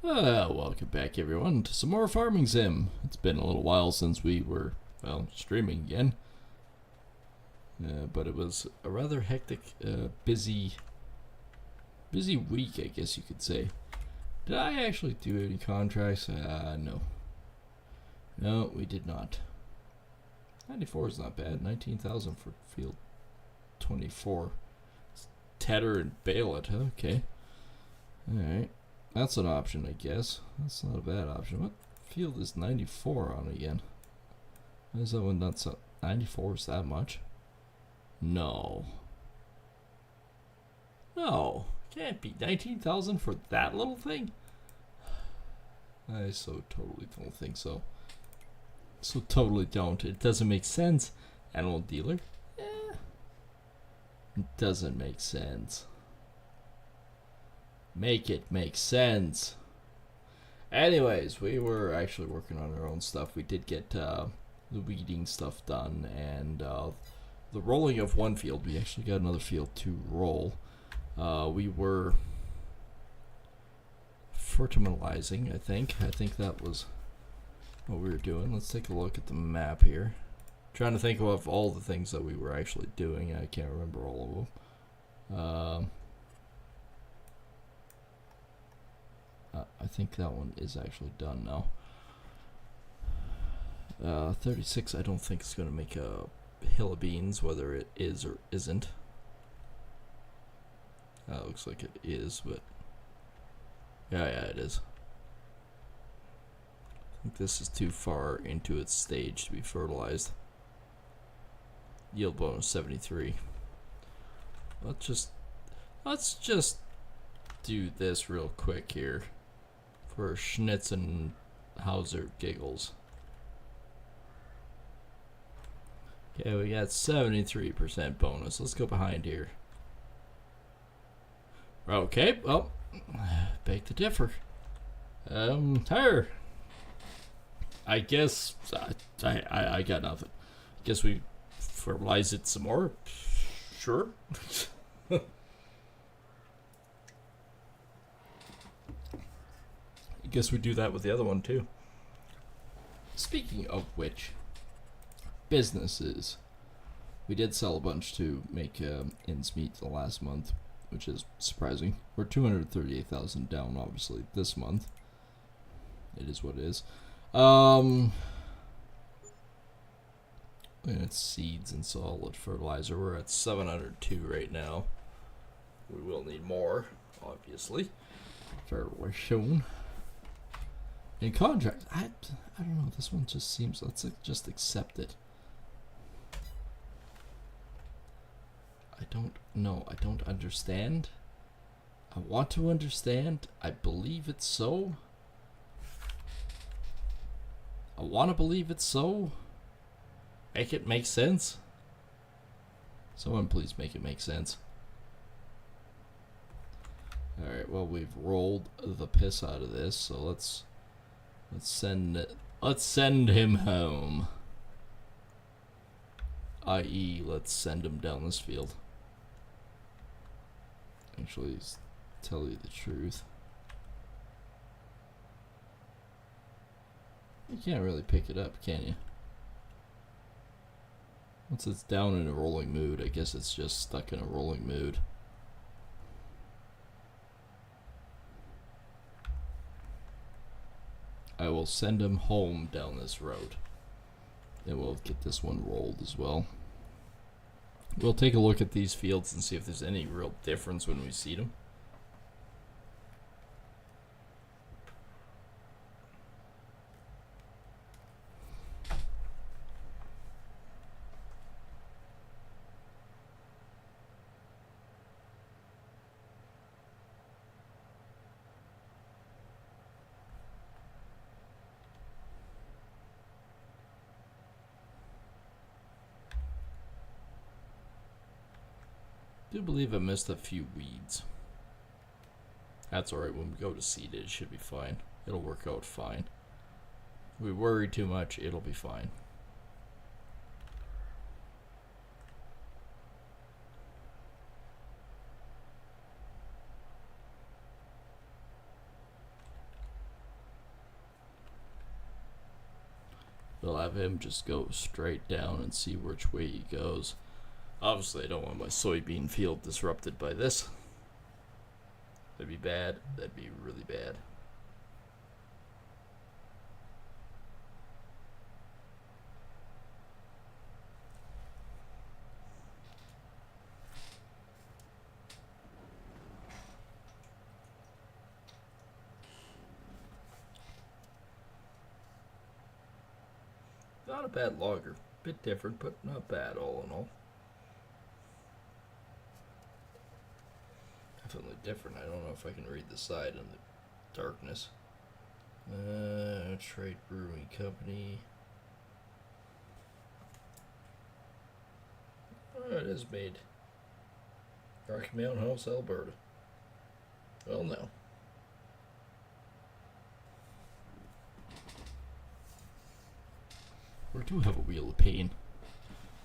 Welcome back everyone to some more Farming Sim. It's been a little while since we were, well, streaming again. But it was a rather hectic, busy week, I guess you could say. Did I actually do any contracts? No. No, we did not. 94 is not bad. 19,000 for field 24. Tether and bale it, huh? Okay. Alright. That's an option, I guess. That's not a bad option. What field is 94 on again? Why is that one not so... 94 is that much? No. No. Can't be 19,000 for that little thing? I so totally don't think so. So totally don't. It doesn't make sense. Animal dealer? Eh. It doesn't make sense. Make it make sense. Anyways, we were actually working on our own stuff. We did get the weeding stuff done and the rolling of one field. We actually got another field to roll. We were fertilizing, I think. I think that was what we were doing. Let's take a look at the map here. Trying to think of all the things that we were actually doing. I can't remember all of them. I think that one is actually done now. 36 I don't think it's going to make a hill of beans, whether it is or isn't. Looks like it is, but yeah, it is. I think this is too far into its stage to be fertilized. Yield bonus 73. Let's just do this real quick here for Schnitzenhauser giggles. Okay, we got 73% bonus. Let's go behind here. Okay, well, beg to differ. Her. I guess I got nothing. Guess we fertilize it some more. Sure. I guess we do that with the other one too. Speaking of which, businesses. We did sell a bunch to make ends meet the last month, which is surprising. We're 238,000 down, obviously, this month. It is what it is. It's seeds and solid fertilizer. We're at 702 right now. We will need more, obviously. Fair shown. In contract, I don't know. This one just seems. Let's just accept it. I don't know. I don't understand. I want to understand. I believe it's so. I want to believe it's so. Make it make sense. Someone please make it make sense. Alright, well, we've rolled the piss out of this, so let's send him home. I.e., let's send him down this field. Actually, tell you the truth. You can't really pick it up, can you? Once it's down in a rolling mood, I guess it's just stuck in a rolling mood. I will send him home down this road. And we'll get this one rolled as well. We'll take a look at these fields and see if there's any real difference when we seed them. I do believe I missed a few weeds. That's alright, when we go to seed it, it should be fine. It'll work out fine. If we worry too much, it'll be fine. have him just go straight down and see which way he goes. Obviously, I don't want my soybean field disrupted by this. That'd be bad. That'd be really bad. Not a bad logger. Bit different, but not bad all in all. Definitely different. I don't know if I can read the side in the darkness. Trade Brewing Company. Oh, it is made. Rocky Mountain House, Alberta. Well, no. I do have a wheel of pain.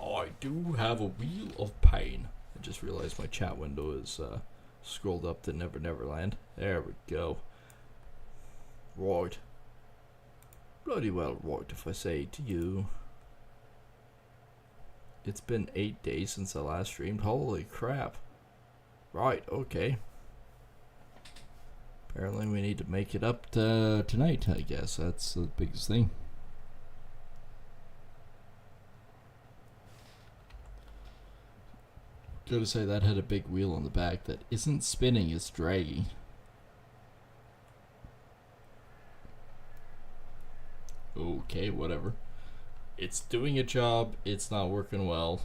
Oh, I do have a wheel of pain. I just realized my chat window is scrolled up to Never Neverland. There we go. Right. Bloody well right, if I say to you. It's been 8 days since I last streamed. Holy crap. Right, okay. Apparently we need to make it up to tonight, I guess. That's the biggest thing. Gotta say, that had a big wheel on the back that isn't spinning, it's dragging. Okay, whatever. It's doing a job, it's not working well,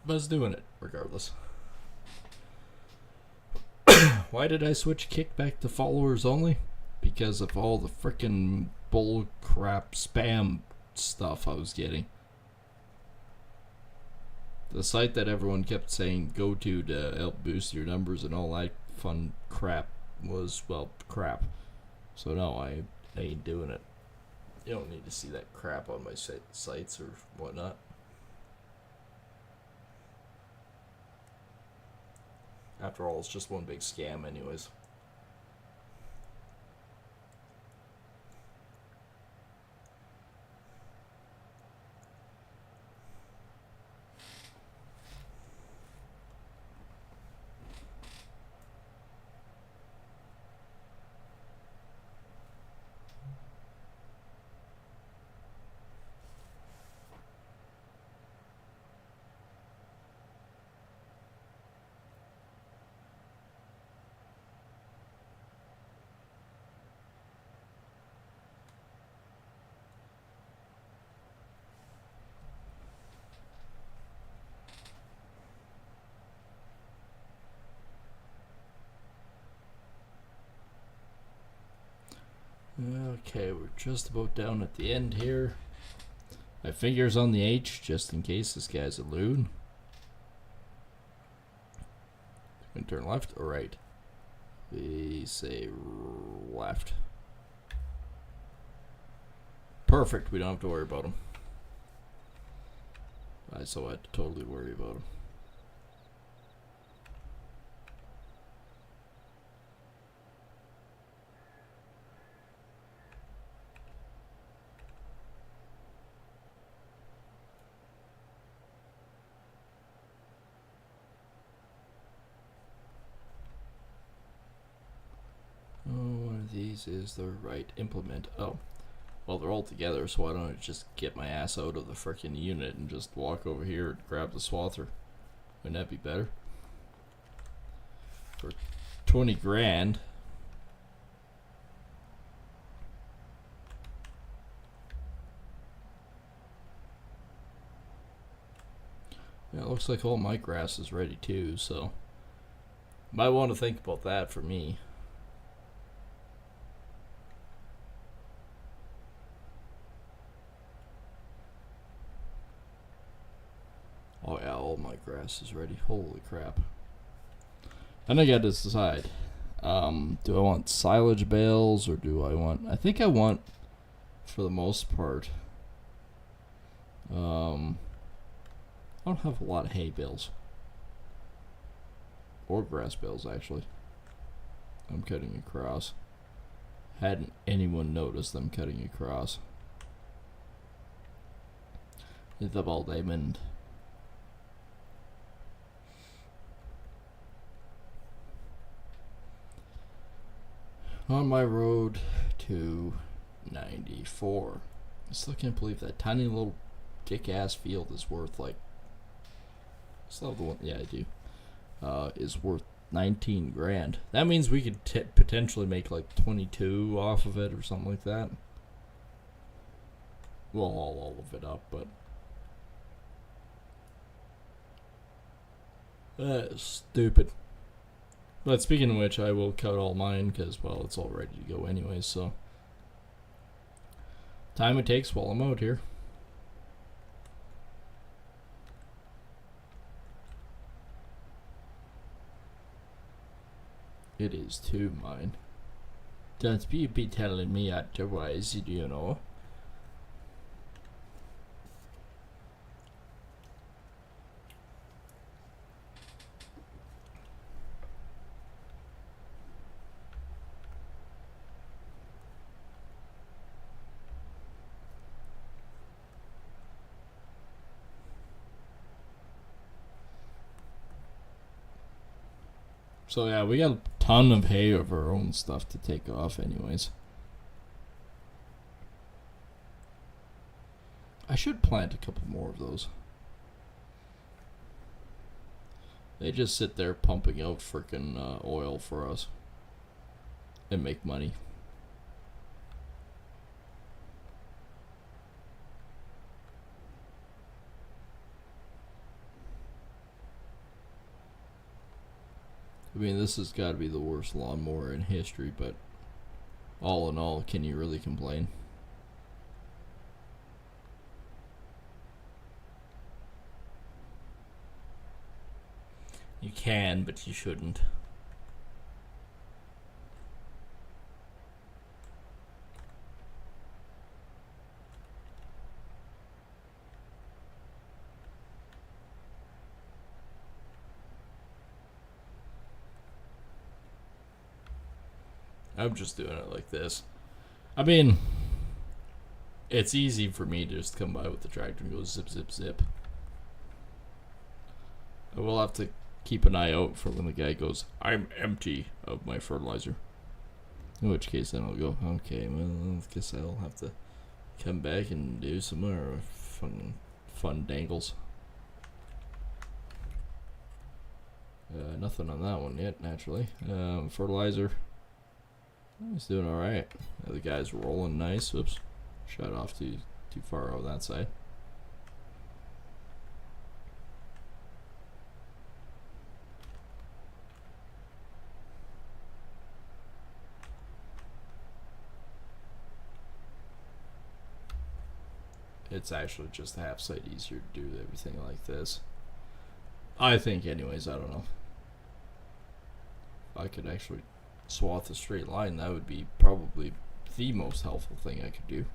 but it's doing it regardless. Why did I switch kickback to followers only? Because of all the frickin' bull crap spam stuff I was getting. The site that everyone kept saying go to help boost your numbers and all that fun crap was, well, crap. So no, I ain't doing it. You don't need to see that crap on my sites or whatnot. After all, it's just one big scam anyways. Okay, we're just about down at the end here. My finger's on the H just in case this guy's a loon. Can turn left or right? We say left. Perfect, we don't have to worry about him. So I had to totally worry about him. These is the right implement. Oh, well, they're all together, so why don't I just get my ass out of the frickin' unit and just walk over here and grab the swather? Wouldn't that be better? For 20 grand. Yeah, it looks like all my grass is ready too, so might want to think about that for me. Oh yeah, all my grass is ready. Holy crap. Then I got to decide. Do I want silage bales or do I want... I think I want, for the most part... I don't have a lot of hay bales. Or grass bales, actually. I'm cutting across. Hadn't anyone noticed them cutting across. The ball diamond. On my road to 94. I still can't believe that tiny little dick-ass field is worth like... Still have the one... Yeah, I do. Is worth 19 grand. That means we could potentially make like 22 off of it or something like that. Well, all of it up, but... That is stupid. But speaking of which, I will cut all mine because, well, it's all ready to go anyways, so... Time it takes while I'm out here. It is too mine. Don't be telling me otherwise, you know. So yeah, we got a ton of hay of our own stuff to take off anyways. I should plant a couple more of those. They just sit there pumping out freaking oil for us and make money. I mean, this has got to be the worst lawnmower in history, but all in all, can you really complain? You can, but you shouldn't. I'm just doing it like this. I mean, it's easy for me to just come by with the tractor and go zip, zip, zip. I will have to keep an eye out for when the guy goes, I'm empty of my fertilizer. In which case then I'll go, okay, well, I guess I'll have to come back and do some more fun dangles. Nothing on that one yet, naturally. Fertilizer. He's doing alright. The guy's rolling nice. Oops. Shot off too far over that side. It's actually just a half side easier to do everything like this. I think anyways, I don't know. If I could actually swath a straight line, that would be probably the most helpful thing I could do.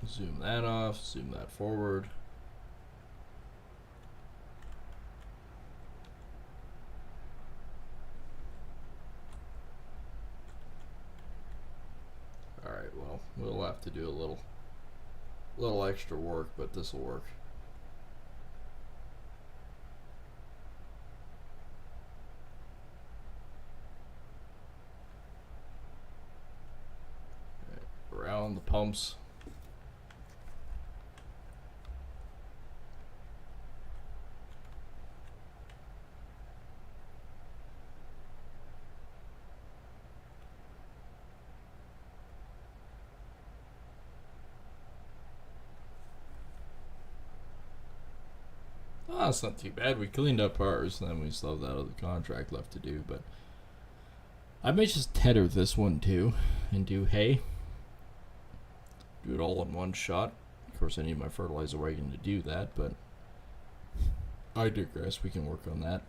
Zoom that off, zoom that forward. Alright, well, we'll have to do a little extra work, but this will work. Right, around the pumps. Oh, it's not too bad. We cleaned up ours, and then we still have that other contract left to do. But I may just tether this one too, and do hay. Do it all in one shot. Of course, I need my fertilizer wagon to do that, but I digress. We can work on that.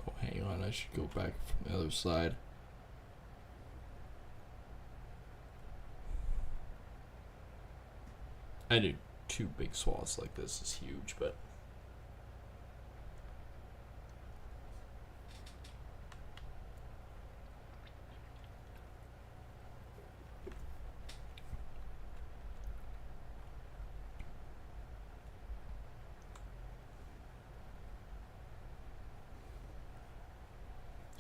Oh, hang on. I should go back from the other side. I do 2 big swaths like this is huge, but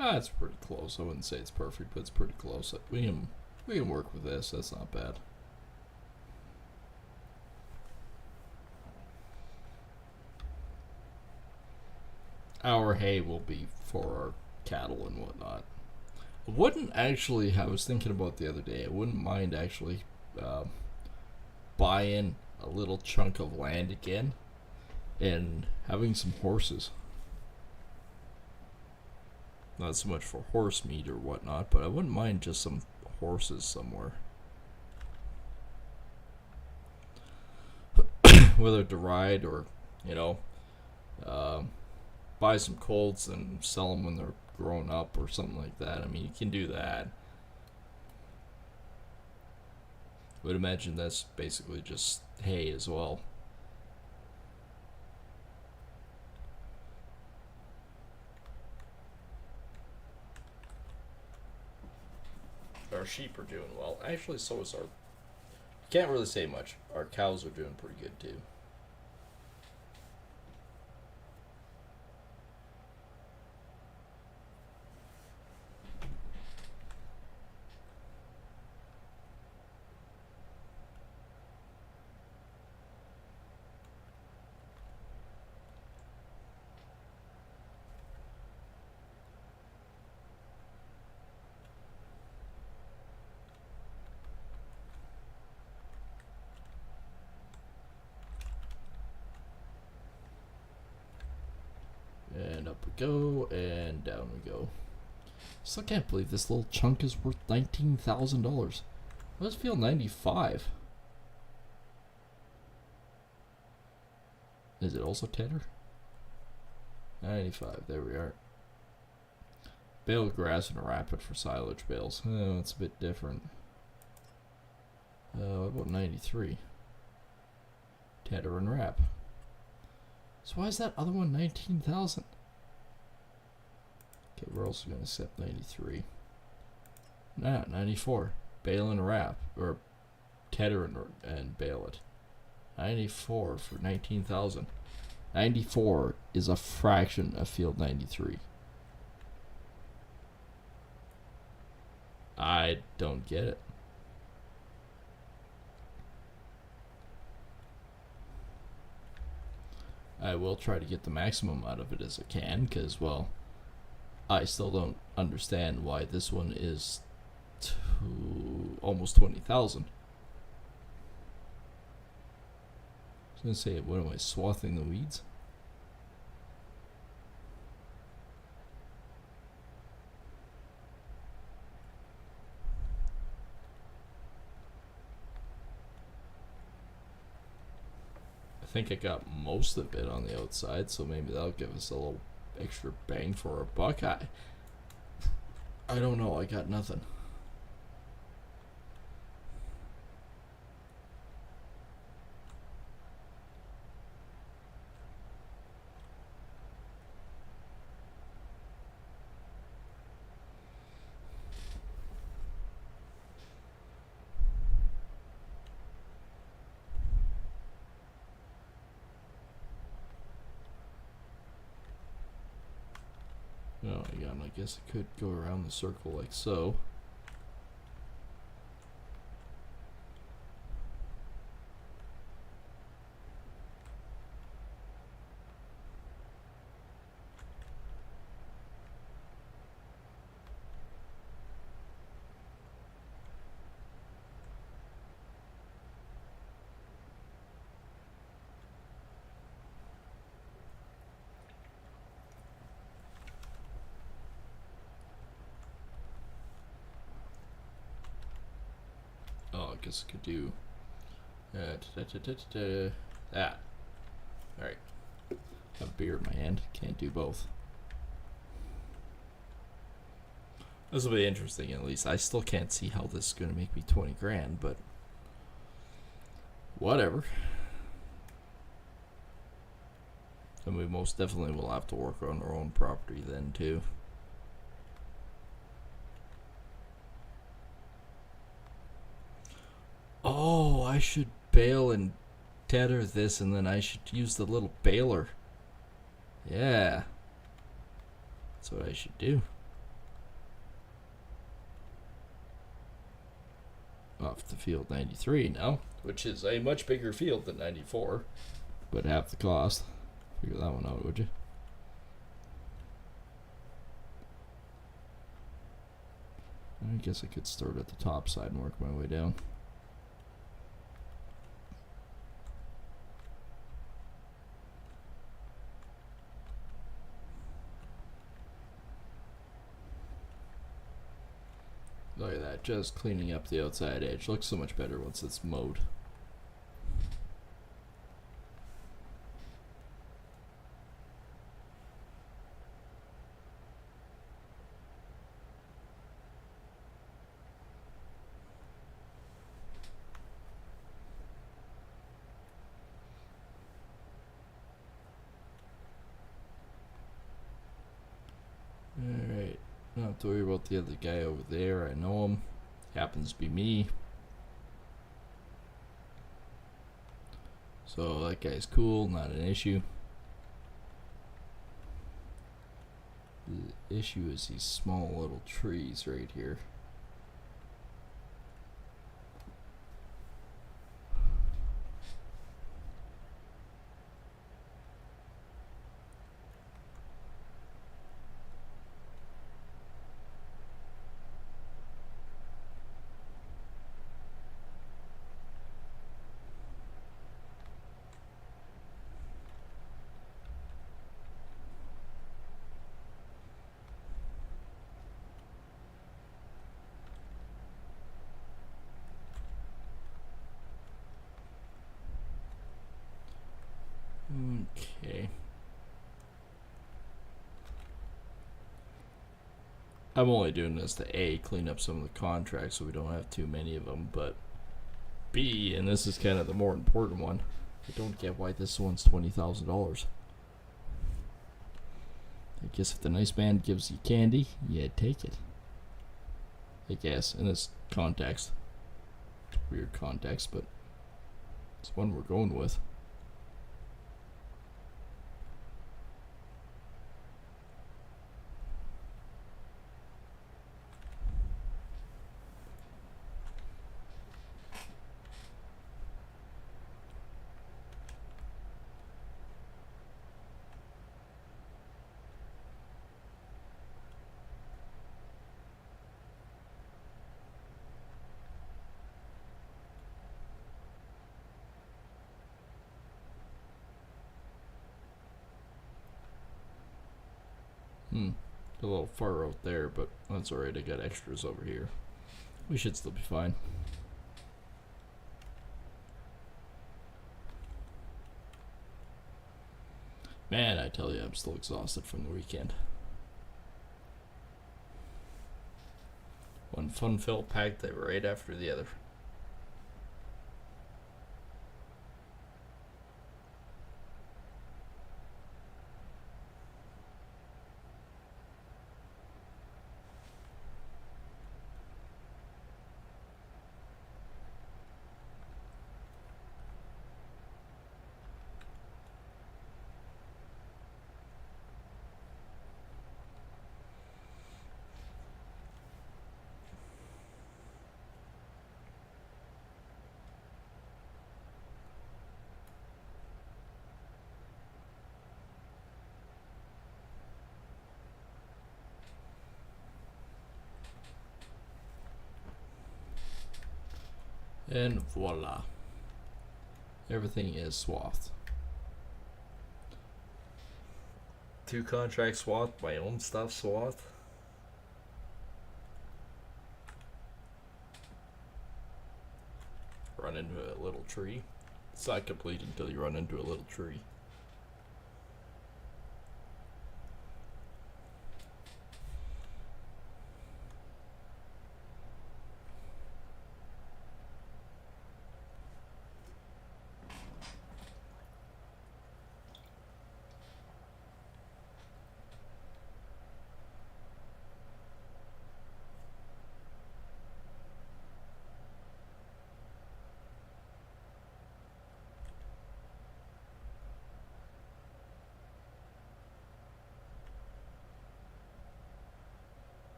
it's pretty close. I wouldn't say it's perfect, but it's pretty close. We can work with this. That's not bad. Our hay will be for our cattle and whatnot. I wouldn't actually, I was thinking about the other day, I wouldn't mind actually buying a little chunk of land again and having some horses. Not so much for horse meat or whatnot, but I wouldn't mind just some horses somewhere. Whether to ride or, buy some colts and sell them when they're grown up or something like that. I mean, you can do that. I would imagine that's basically just hay as well. Our sheep are doing well. Actually, so is our... Can't really say much. Our cows are doing pretty good too. And up we go, and down we go. Still can't believe this little chunk is worth $19,000. I just feel 95. Is it also tether? 95, there we are. Bale of grass and a rapid for silage bales. Oh, it's a bit different. What about 93? Tether and wrap. So why is that other one 19,000? Okay, we're also going to set 93. Nah, 94. Bale and wrap. Or tether and bale it. 94 for 19,000. 94 is a fraction of field 93. I don't get it. I will try to get the maximum out of it as I can, because, well, I still don't understand why this one is almost 20,000. I was going to say, what am I, swathing the weeds? I think I got most of it on the outside, so maybe that'll give us a little extra bang for our buck. I don't know, I got nothing. Oh, yeah, and I guess I could go around the circle like so. I guess I could do that. Alright. Have a beer in my hand. Can't do both. This will be interesting, at least. I still can't see how this is going to make me 20 grand, but whatever. And we most definitely will have to work on our own property then, too. Oh, I should bale and tether this, and then I should use the little baler. Yeah. That's what I should do. Off the field 93 now, which is a much bigger field than 94, but half the cost. Figure that one out, would you? I guess I could start at the top side and work my way down. Look at that, just cleaning up the outside edge. Looks so much better once it's mowed. Alright, don't have to worry about the other guy over there. I know him. Happens to be me. So that guy's cool, not an issue. The issue is these small little trees right here. Okay. I'm only doing this to A, clean up some of the contracts so we don't have too many of them, but B, and this is kind of the more important one, I don't get why this one's $20,000. I guess if the nice man gives you candy, yeah, take it. I guess, in this context. Weird context, but it's one we're going with. A little far out there, but that's alright. I got extras over here. We should still be fine. Man, I tell you, I'm still exhausted from the weekend. One fun-filled pack that right after the other. And voila. Everything is swathed. 2 contracts swathed, my own stuff swathed. run into a little tree. It's not complete until you run into a little tree.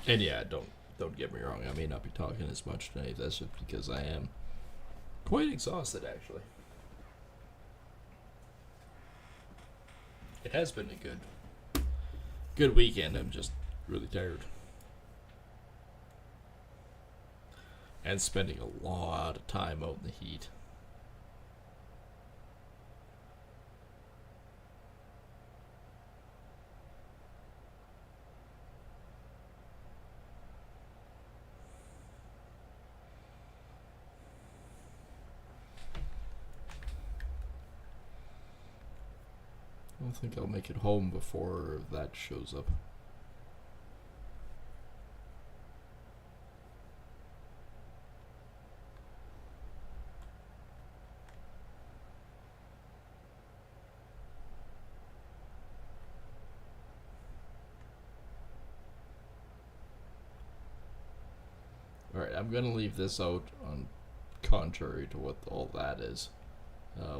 And yeah, don't get me wrong. I may not be talking as much tonight. That's just because I am quite exhausted, actually. It has been a good weekend. I'm just really tired. And spending a lot of time out in the heat. I don't think I'll make it home before that shows up. Alright, I'm going to leave this out on contrary to what all that is.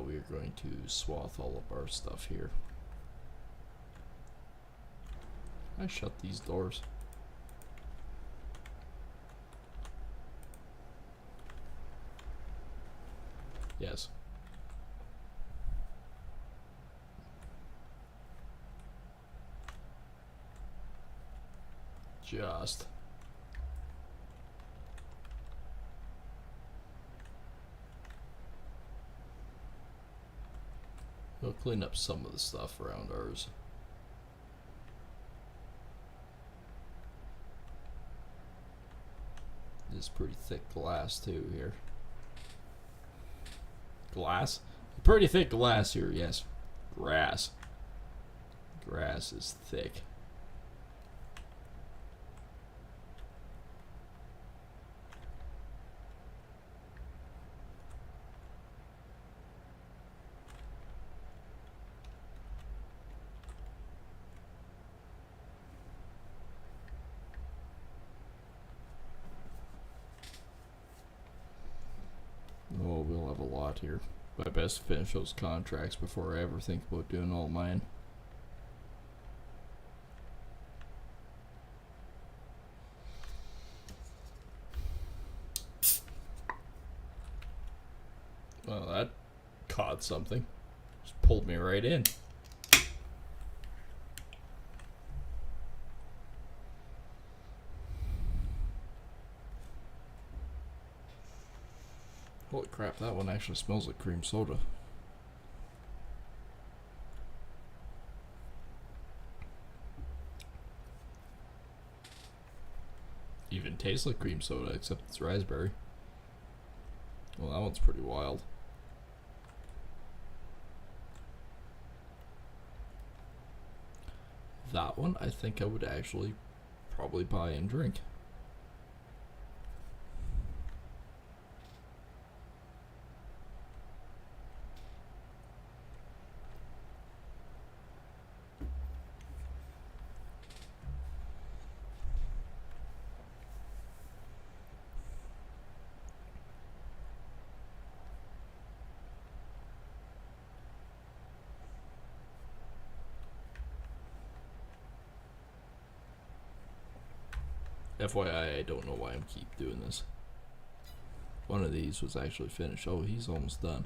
We are going to swath all of our stuff here. I shut these doors. Yes. Just. We'll clean up some of the stuff around ours. This is pretty thick glass too here. Glass? Pretty thick glass here, yes. Grass. Grass is thick. Oh, we'll have a lot here. But I best finish those contracts before I ever think about doing all mine. Well, that caught something. Just pulled me right in. Holy crap, that one actually smells like cream soda. Even tastes like cream soda, except it's raspberry. Well, that one's pretty wild. That one, I think I would actually probably buy and drink. FYI, I don't know why I'm keep doing this. One of these was actually finished. Oh, he's almost done.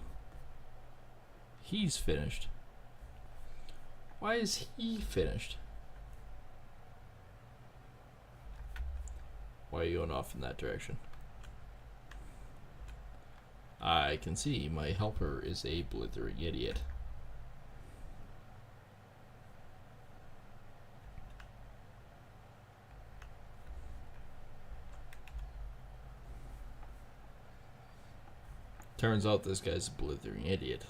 He's finished. Why is he finished? Why are you going off in that direction? I can see my helper is a blithering idiot. Turns out this guy's a blithering idiot.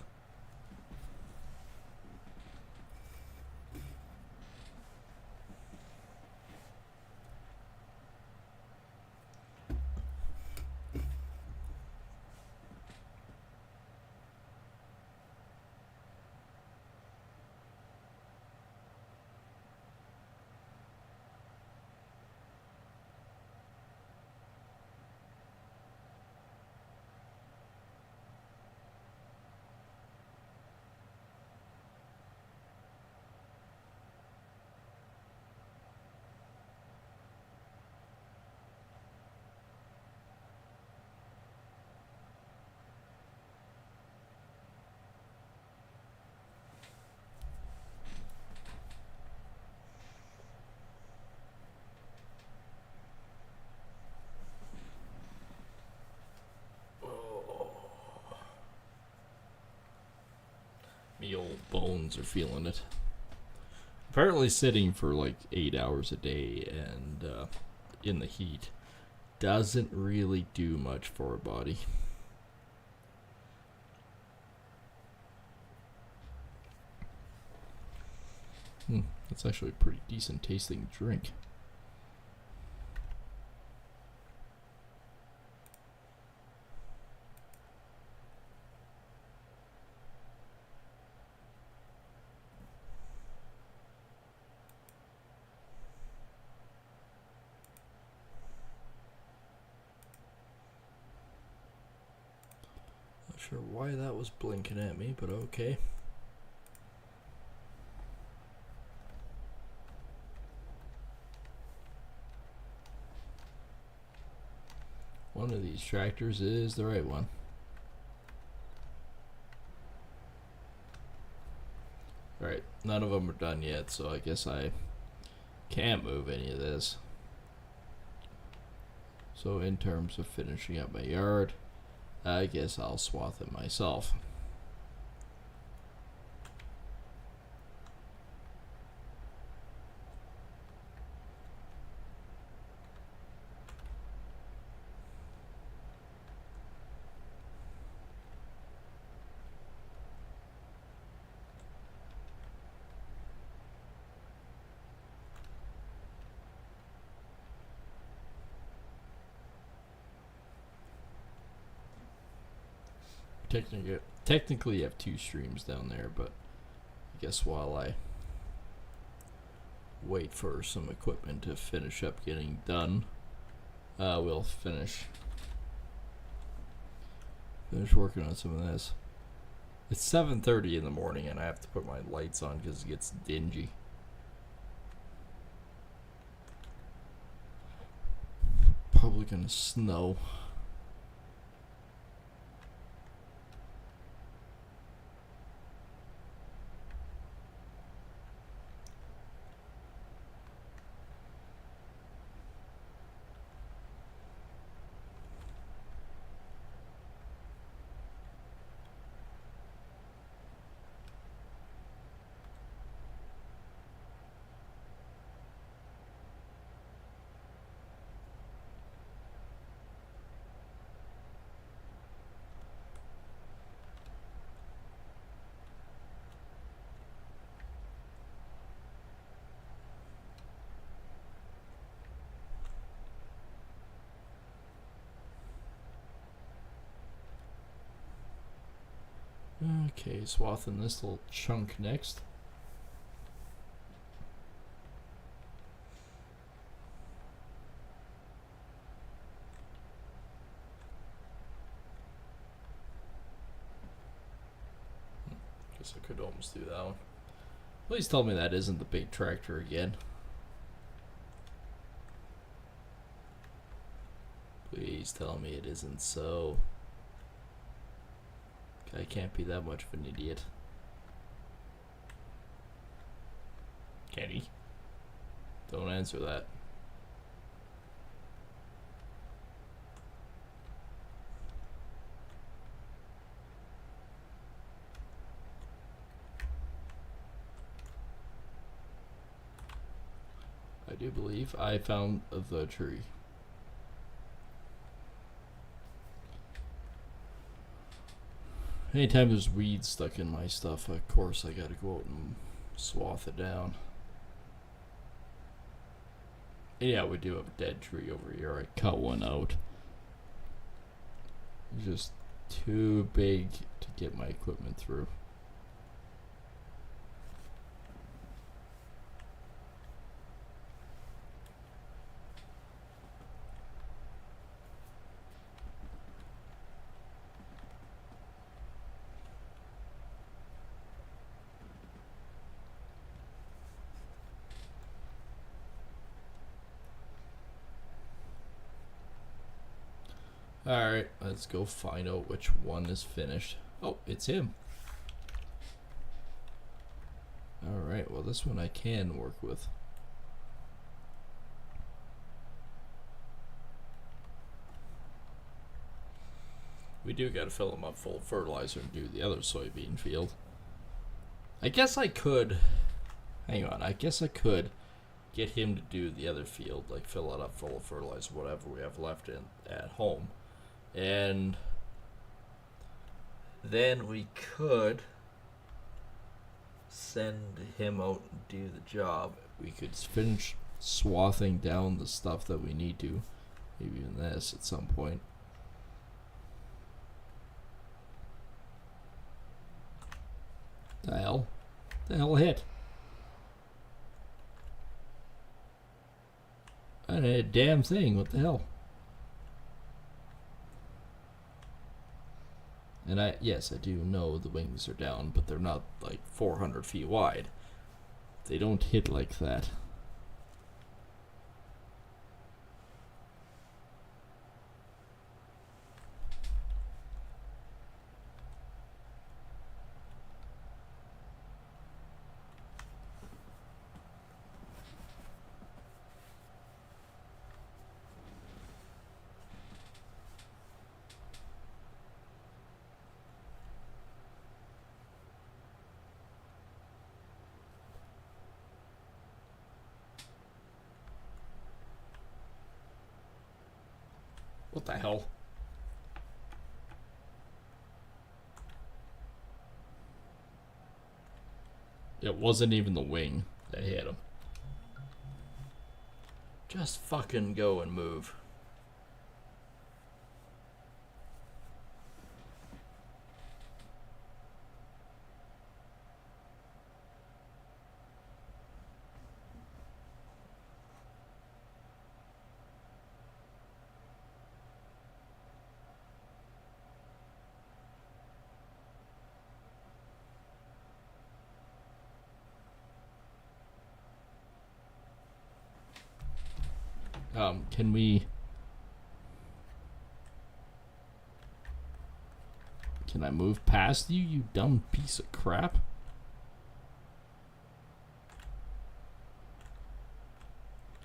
Me old bones are feeling it. Apparently sitting for like 8 hours a day and in the heat doesn't really do much for a body. That's actually a pretty decent tasting drink. Not sure why that was blinking at me, but okay. One of these tractors is the right one. Alright, none of them are done yet, so I guess I can't move any of this. So in terms of finishing up my yard, I guess I'll swath it myself. Technically, you have 2 streams down there, but I guess while I wait for some equipment to finish up getting done, we'll finish working on some of this. It's 7:30 in the morning, and I have to put my lights on because it gets dingy. Probably gonna snow. Okay, swathing this little chunk next. Guess I could almost do that one. Please tell me that isn't the big tractor again. Please tell me it isn't so. I can't be that much of an idiot. Can he? Don't answer that. I do believe I found the tree. Anytime there's weeds stuck in my stuff, of course I gotta go out and swath it down. Yeah, we do have a dead tree over here. I cut one out. It's just too big to get my equipment through. Alright, let's go find out which one is finished. Oh, it's him. Alright, well this one I can work with. We do gotta fill him up full of fertilizer and do the other soybean field. I guess I could... Hang on, I guess I could get him to do the other field, like fill it up full of fertilizer, whatever we have left in at home. And then we could send him out and do the job. We could finish swathing down the stuff that we need to. Maybe even this at some point. The hell? The hell hit? I didn't hit a damn thing. What the hell? And yes, I do know the wings are down, but they're not like 400 feet wide. They don't hit like that. What the hell? It wasn't even the wing that hit him. Just fucking go and move. Can we... Can I move past you, you dumb piece of crap?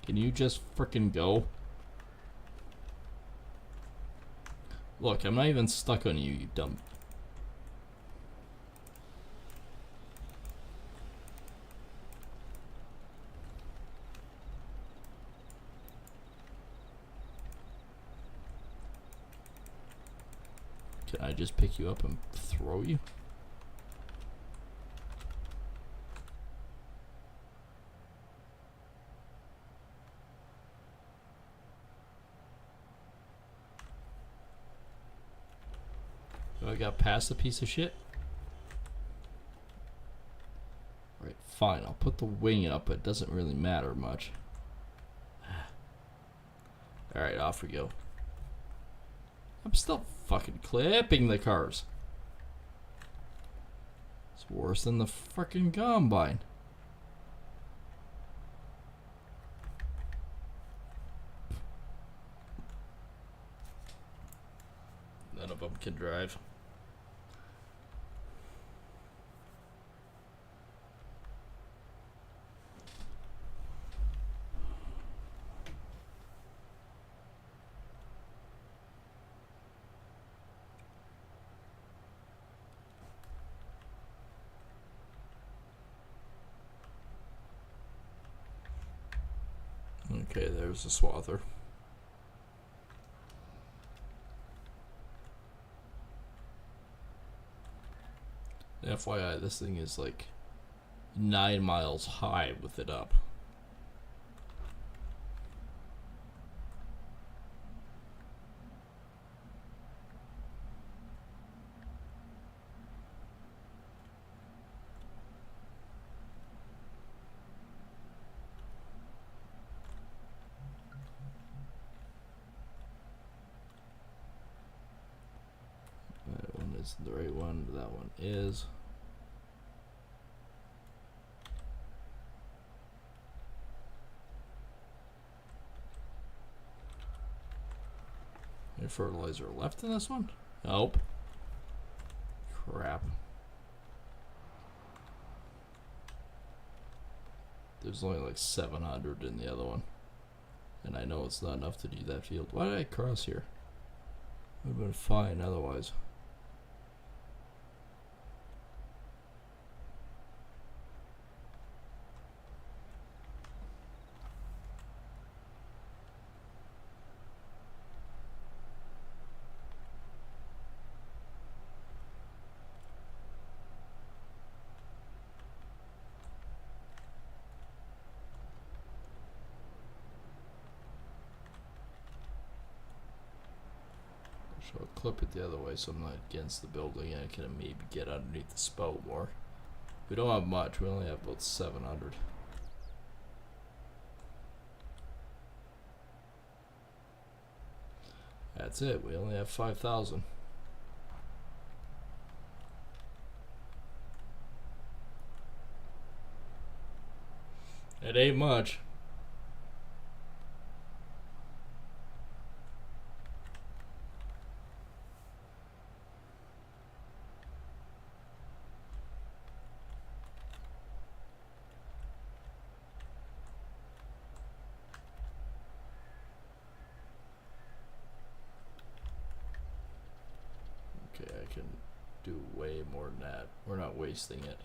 Can you just frickin' go? Look, I'm not even stuck on you, you dumb... Can I just pick you up and throw you? So I got past the piece of shit? Alright, fine. I'll put the wing up. It doesn't really matter much. Alright, off we go. I'm still fucking clipping the cars. It's worse than the frickin' combine. None of them can drive. Okay, there's the swather. FYI, this thing is like 9 miles high with it up. That one isn't the right one, that one is. Any fertilizer left in this one? Nope. Crap. There's only like 700 in the other one. And I know it's not enough to do that field. Why did I cross here? Would have been fine otherwise. So I'll clip it the other way so I'm not against the building and I can maybe get underneath the spout more. We don't have much, we only have about 700. That's it, we only have 5,000. It ain't much. Okay, I can do way more than that. We're not wasting it.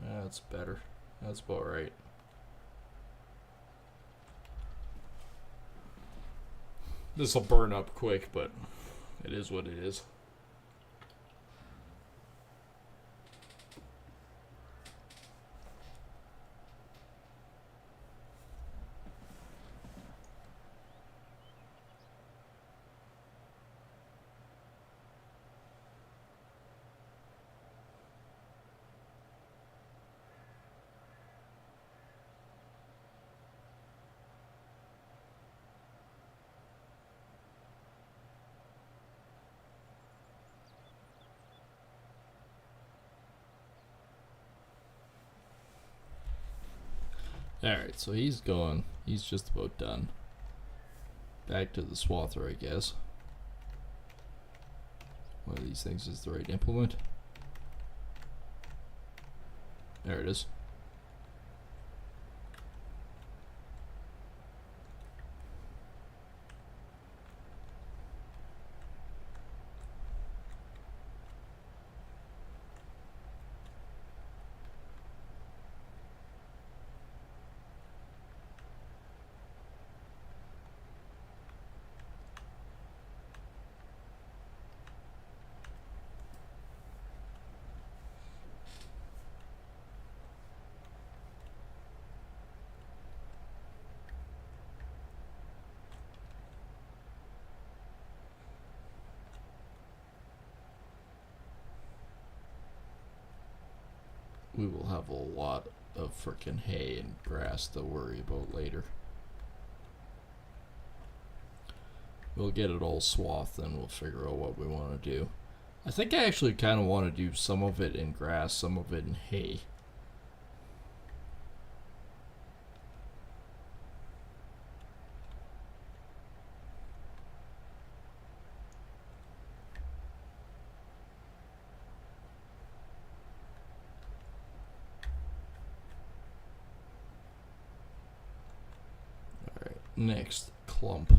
That's better. That's about right. This will burn up quick, but it is what it is. Alright, so he's gone. He's just about done. Back to the swather, I guess. One of these things is the right implement. There it is. We will have a lot of frickin' hay and grass to worry about later. We'll get it all swathed and we'll figure out what we want to do. I think I actually kind of want to do some of it in grass, some of it in hay. Next clump.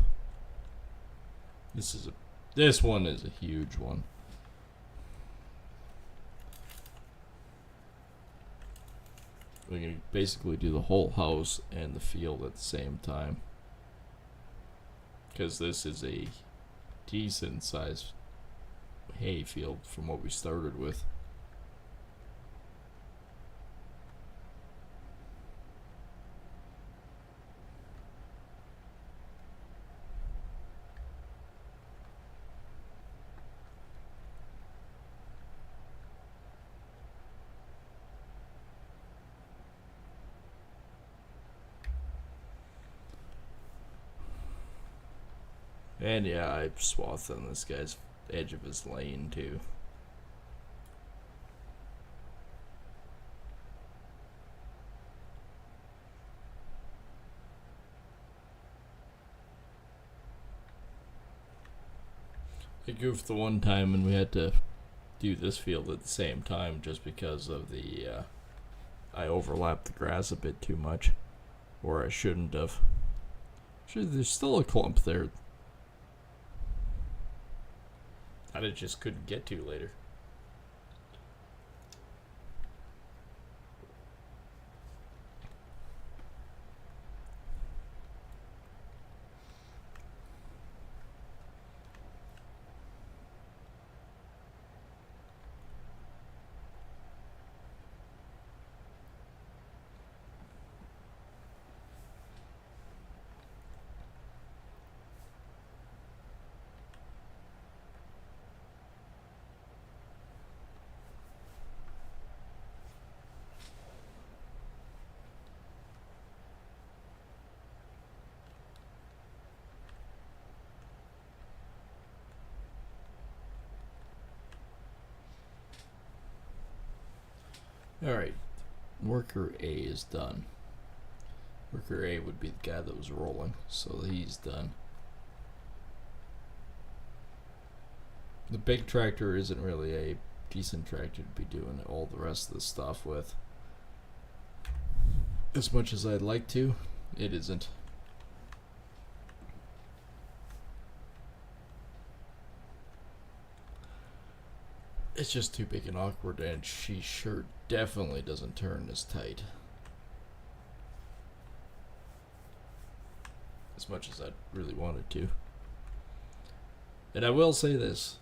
This one is a huge one. We can basically do the whole house and the field at the same time. Because this is a decent sized hay field from what we started with. And yeah, I swathed on this guy's edge of his lane too. I goofed the one time and we had to do this field at the same time just because of the I overlapped the grass a bit too much, or I shouldn't have. Actually, there's still a clump there that I just couldn't get to later. Alright, worker A is done. Worker A would be the guy that was rolling, so he's done. The big tractor isn't really a decent tractor to be doing all the rest of the stuff with. As much as I'd like to, it isn't. It's just too big and awkward, and she sure definitely doesn't turn as tight. As much as I really wanted to. And I will say this,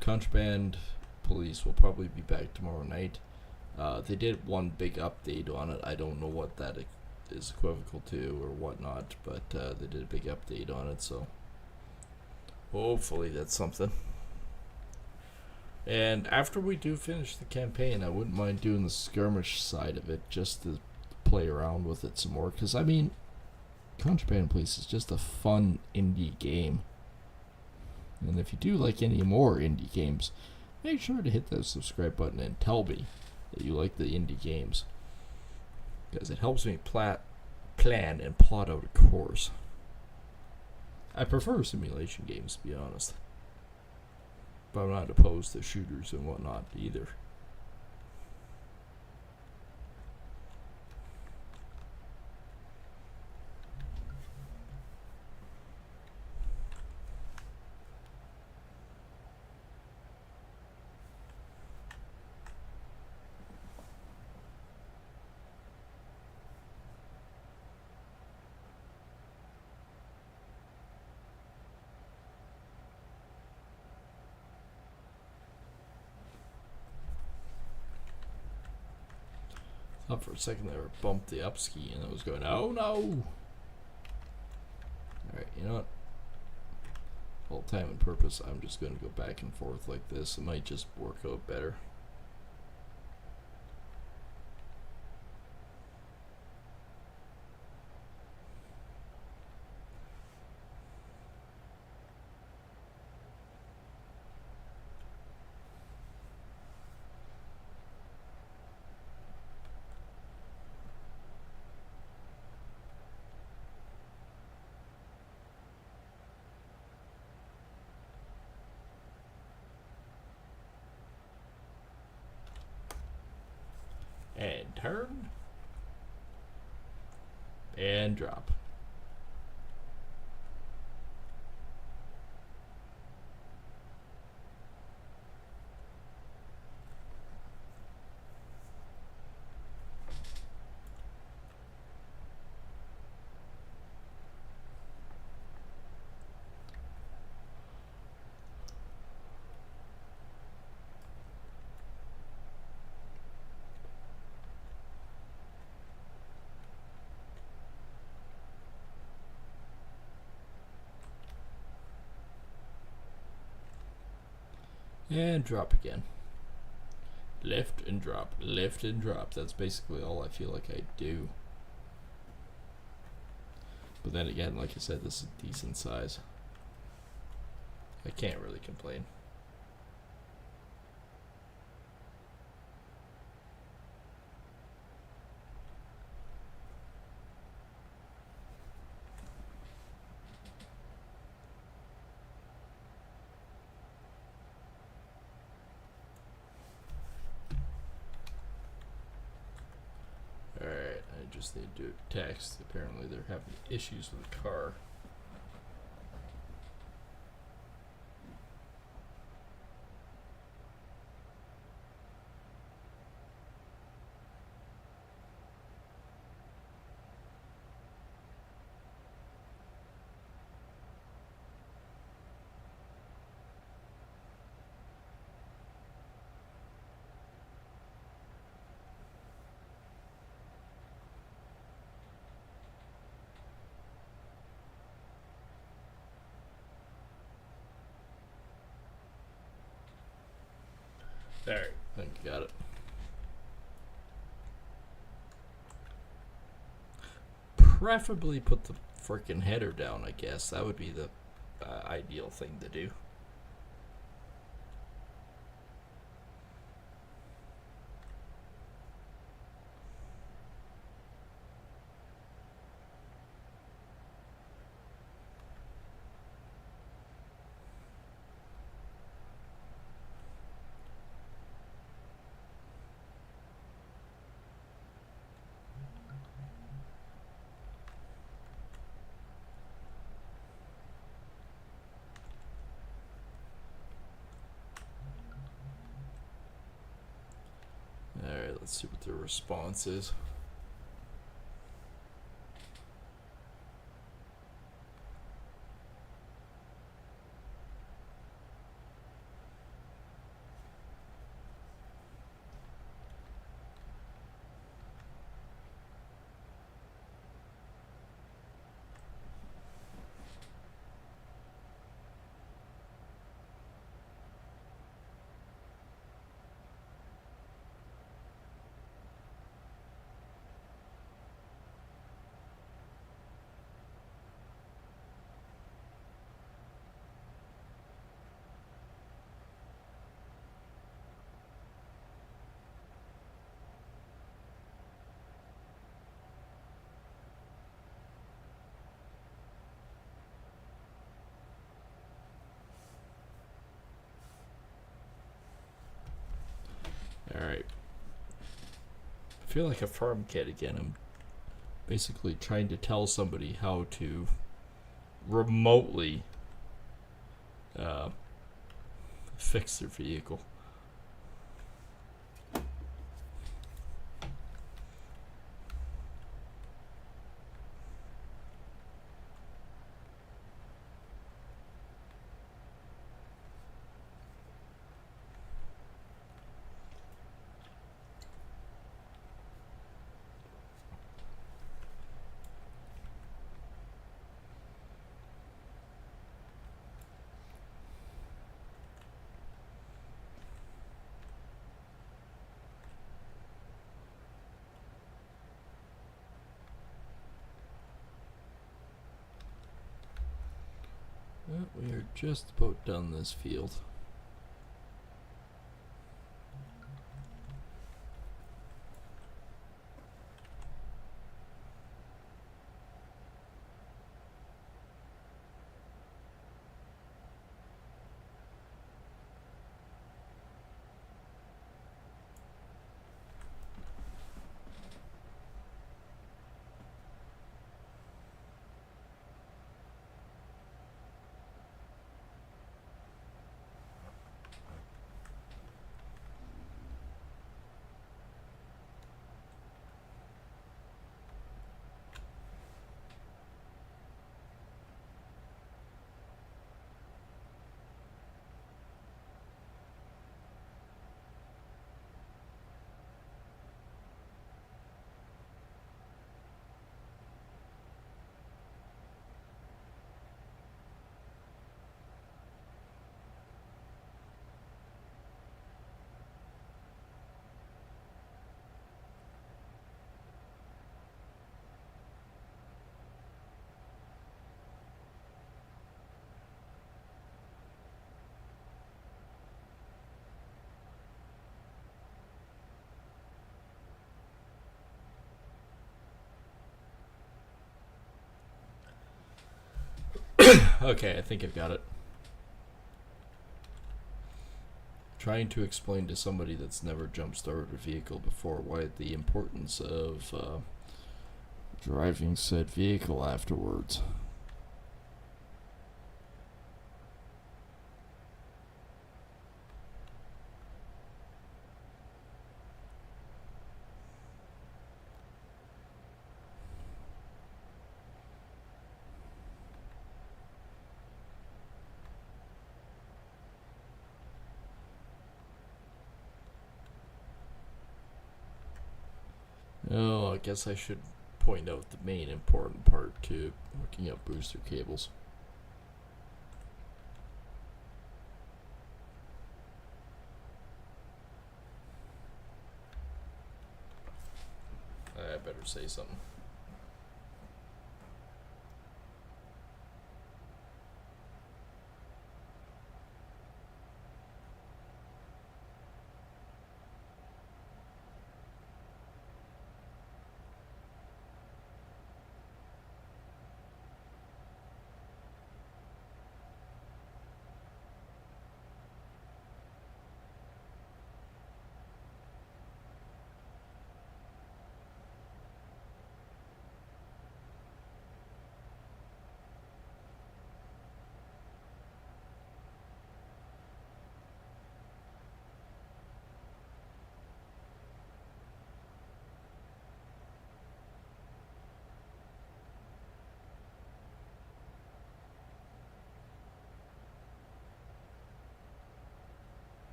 Contraband Police will probably be back tomorrow night. They did one big update on it. I don't know what that is equivocal to or whatnot, but they did a big update on it, so hopefully that's something. And after we do finish the campaign, I wouldn't mind doing the skirmish side of it just to play around with it some more. Because, I mean, Contraband Police is just a fun indie game. And if you do like any more indie games, make sure to hit that subscribe button and tell me that you like the indie games. Because it helps me plan and plot out a course. I prefer simulation games, to be honest. But I'm not opposed to shooters and whatnot either. Thought for a second they were bumped the up ski and I was going, oh no! Alright, you know what? All time and purpose, I'm just going to go back and forth like this. It might just work out better. And turn. And drop. And drop again. Lift and drop, lift and drop. That's basically all I feel like I do. But then again, like I said, this is a decent size. I can't really complain. Alright, I just need to do a text. Apparently they're having issues with the car. Alright, I think you got it. Preferably put the frickin' header down, I guess. That would be the ideal thing to do. Alright, let's see what the response is. Alright. I feel like a farm kid again. I'm basically trying to tell somebody how to remotely fix their vehicle. Well, we are just about done this field. Okay, I think I've got it. Trying to explain to somebody that's never jump-started a vehicle before why the importance of driving said vehicle afterwards. Oh, I guess I should point out the main important part to hooking up booster cables. I better say something.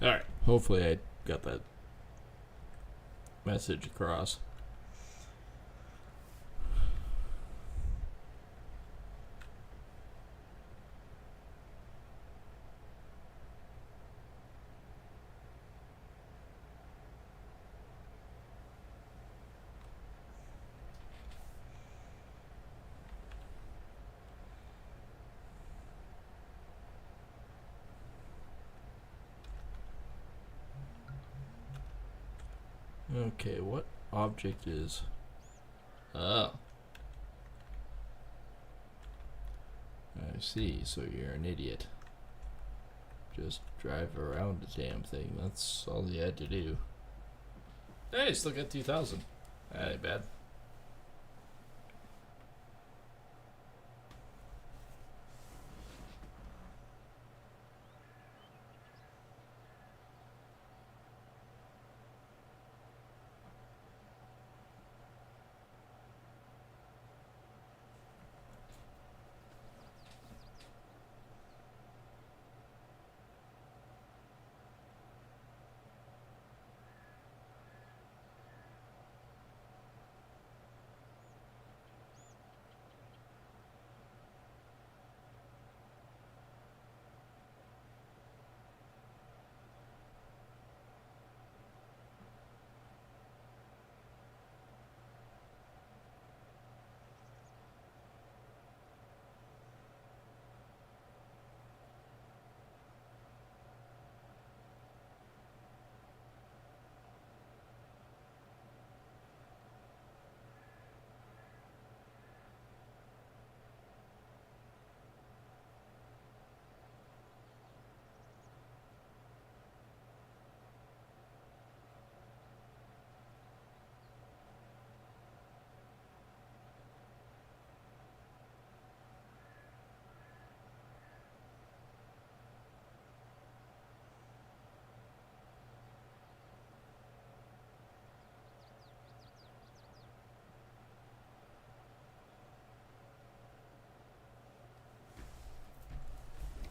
Alright, hopefully I got that message across. Okay, what object is... Oh. I see, so you're an idiot. Just drive around the damn thing, that's all you had to do. Hey, still got 2,000. That ain't bad.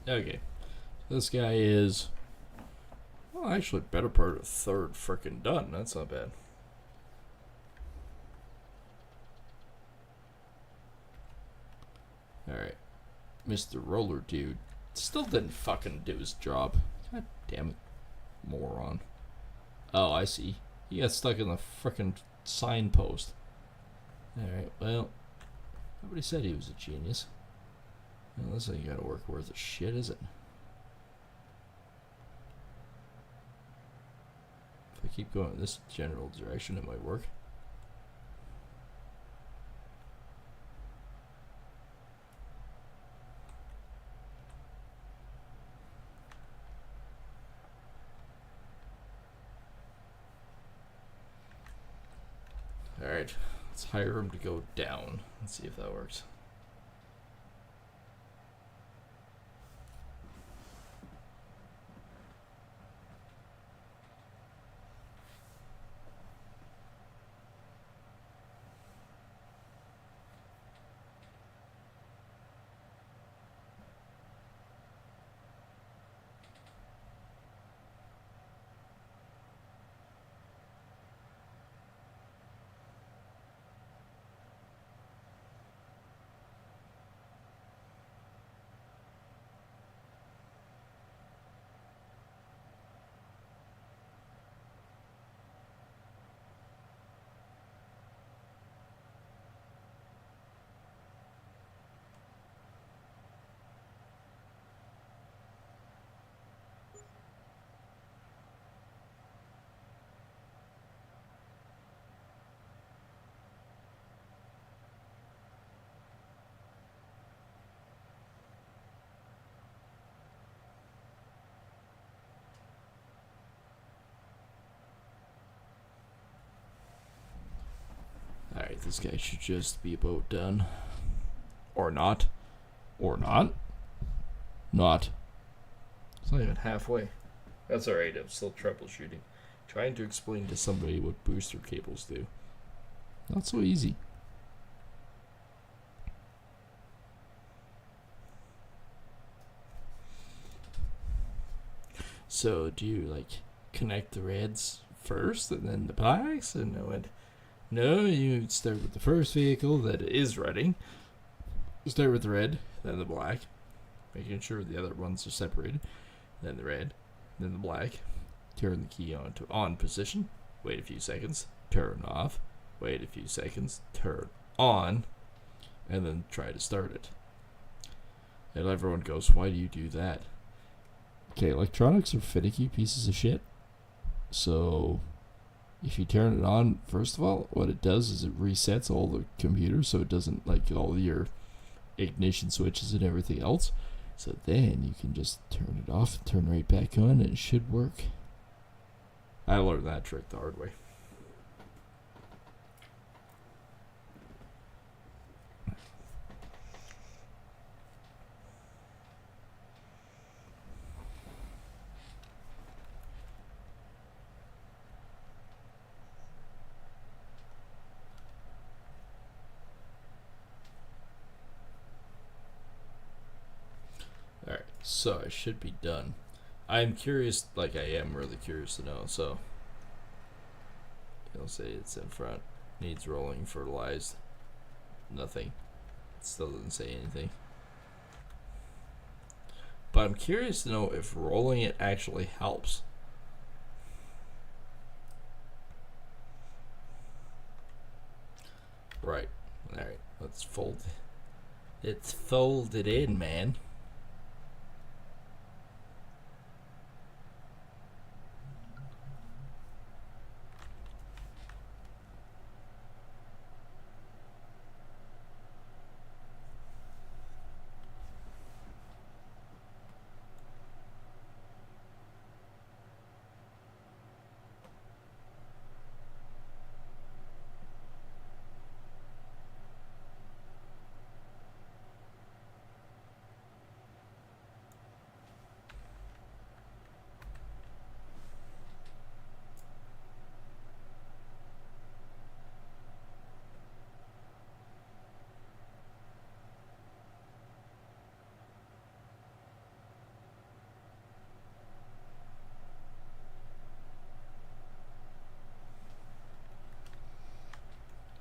Okay. This guy is... Well, actually, better part of a third frickin' done. That's not bad. Alright. Mr. Roller Dude still didn't fucking do his job. God damn it. Moron. Oh, I see. He got stuck in the frickin' signpost. Alright, well, nobody said he was a genius. Well, this ain't gonna work worth a shit, is it? If I keep going in this general direction, it might work. Alright, let's hire him to go down. Let's see if that works. Alright, this guy should just be about done. Or not. Or not. Not. It's not even halfway. That's alright, I'm still troubleshooting. Trying to explain to somebody what booster cables do. Not so easy. So, do you, like, connect the reds first and then the blacks? And I went, no, you start with the first vehicle that is running. Start with the red, then the black, making sure the other ones are separated. Then the red, then the black. Turn the key on to on position. Wait a few seconds. Turn off. Wait a few seconds. Turn on. And then try to start it. And everyone goes, why do you do that? Okay, electronics are finicky pieces of shit. So if you turn it on, first of all, what it does is it resets all the computers so it doesn't, like, all your ignition switches and everything else. So then you can just turn it off and turn right back on and it should work. I learned that trick the hard way. Alright, so I should be done. I'm curious, like I am really curious to know, so it'll say it's in front, needs rolling, fertilized, nothing. It still doesn't say anything. But I'm curious to know if rolling it actually helps. Right, alright, let's fold it. It's folded in, man.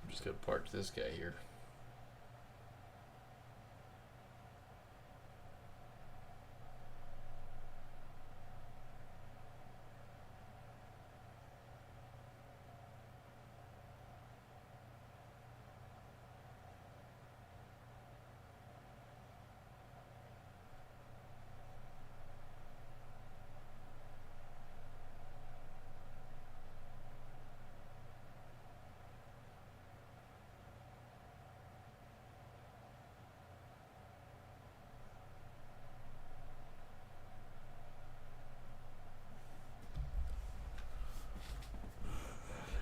I'm just gonna park this guy here.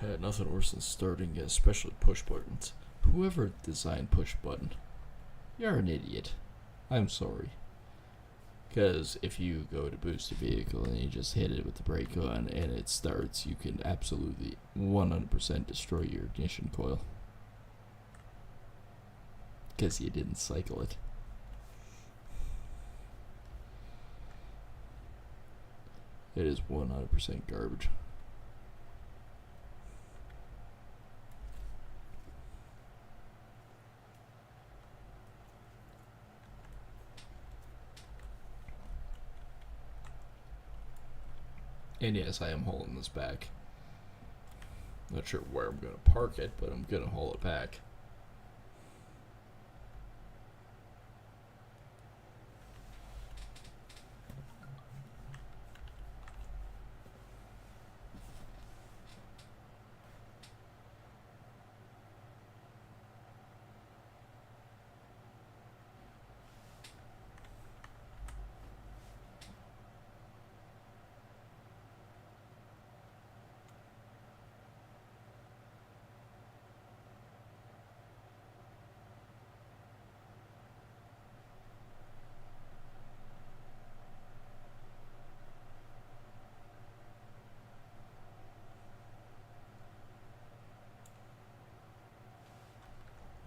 Yeah, nothing worse than starting, especially push buttons. Whoever designed push button, you're an idiot. I'm sorry. Because if you go to boost a vehicle and you just hit it with the brake on and it starts, you can absolutely 100% destroy your ignition coil. Because you didn't cycle it. It is 100% garbage. And yes, I am hauling this back. Not sure where I'm going to park it, but I'm going to haul it back.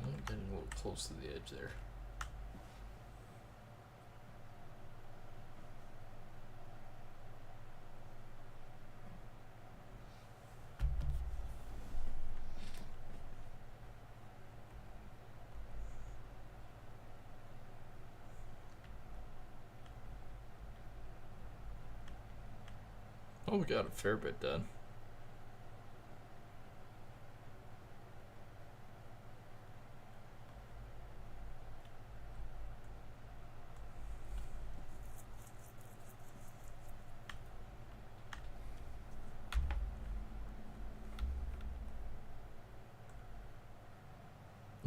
I'm getting a little close to the edge there. Oh, we got a fair bit done.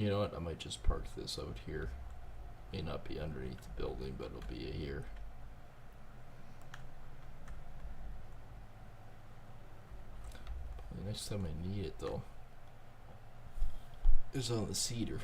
You know what? I might just park this out here. May not be underneath the building, but it'll be here. The next time I need it, though, is on the cedar.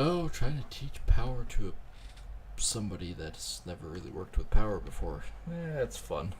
Oh, trying to teach power to somebody that's never really worked with power before. Yeah, it's fun.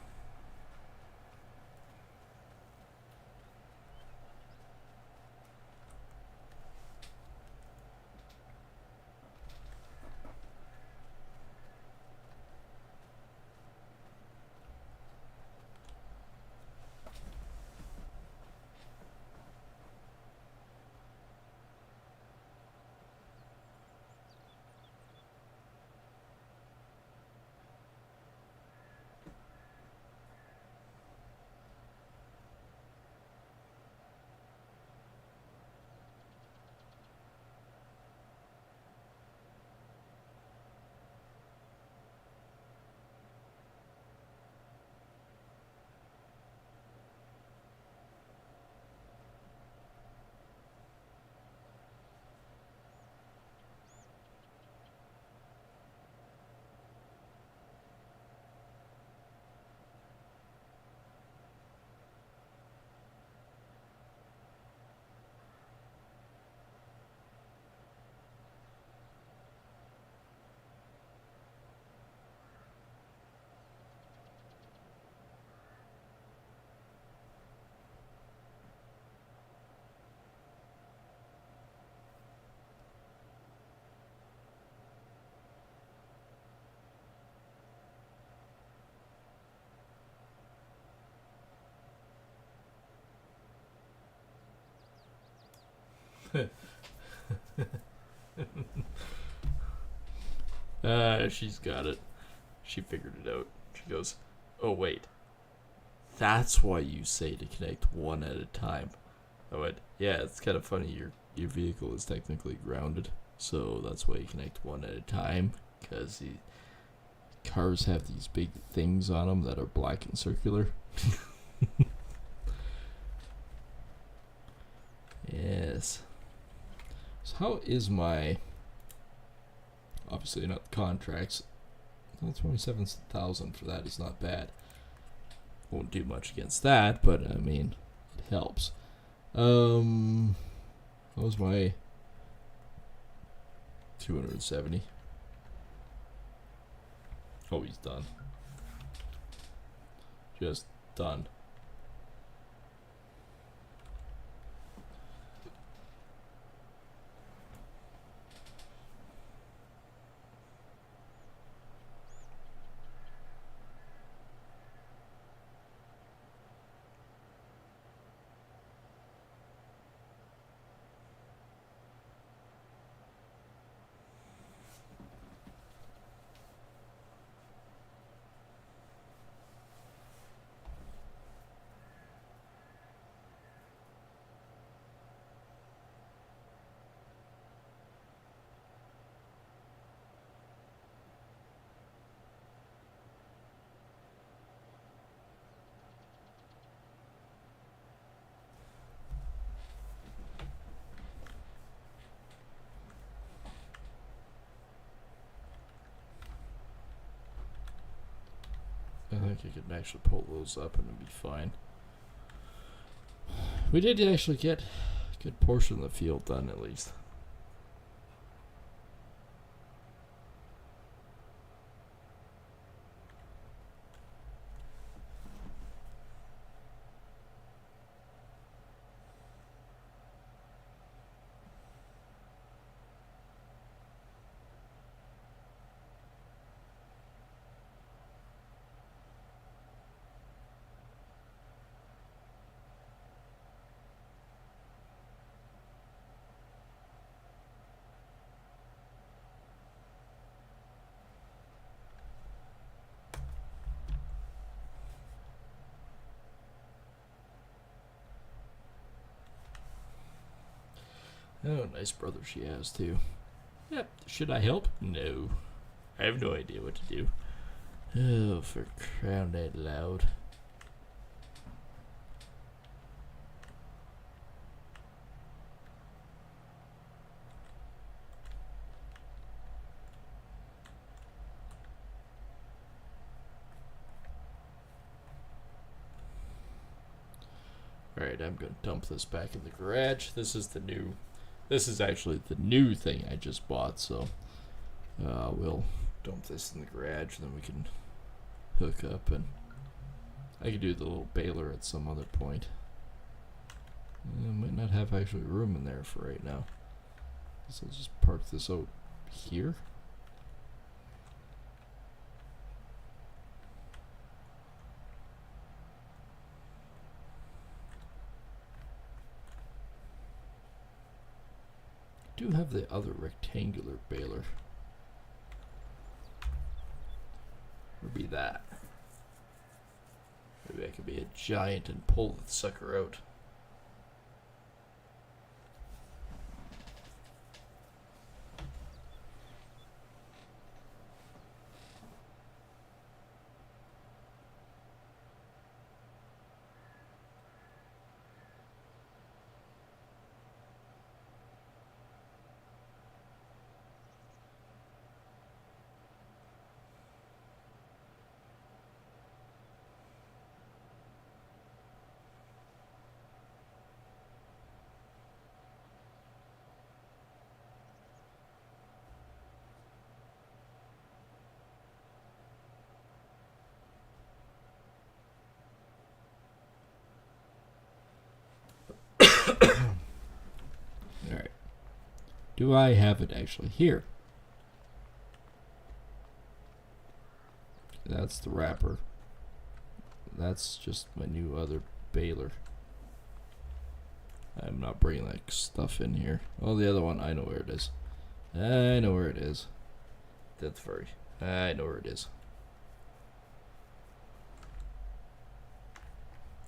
She's got it. She figured it out. She goes, "Oh wait, that's why you say to connect one at a time." I went, "Yeah, it's kind of funny. Your vehicle is technically grounded, so that's why you connect one at a time. Because cars have these big things on them that are black and circular." Yes. So how is my? Obviously not the contracts. 27,000 for that is not bad. Won't do much against that, but I mean, it helps. That was my 270. Oh, he's done. Just done. I think I could actually pull those up and it'd be fine. We did actually get a good portion of the field done at least. Oh, nice brother she has too. Yep. Should I help? No. I have no idea what to do. Oh, for crying out loud. Alright, I'm going to dump this back in the garage. This is the new This is actually the new thing I just bought, so we'll dump this in the garage, and then we can hook up, and I could do the little baler at some other point. Might not have actually room in there for right now, so I'll just park this out here. I do have the other rectangular baler. Would be that. Maybe I could be a giant and pull the sucker out. Alright. Do I have it actually here? That's the wrapper. That's just my new other baler. I'm not bringing that stuff in here. Oh, the other one, I know where it is. I know where it is. That's furry. I know where it is.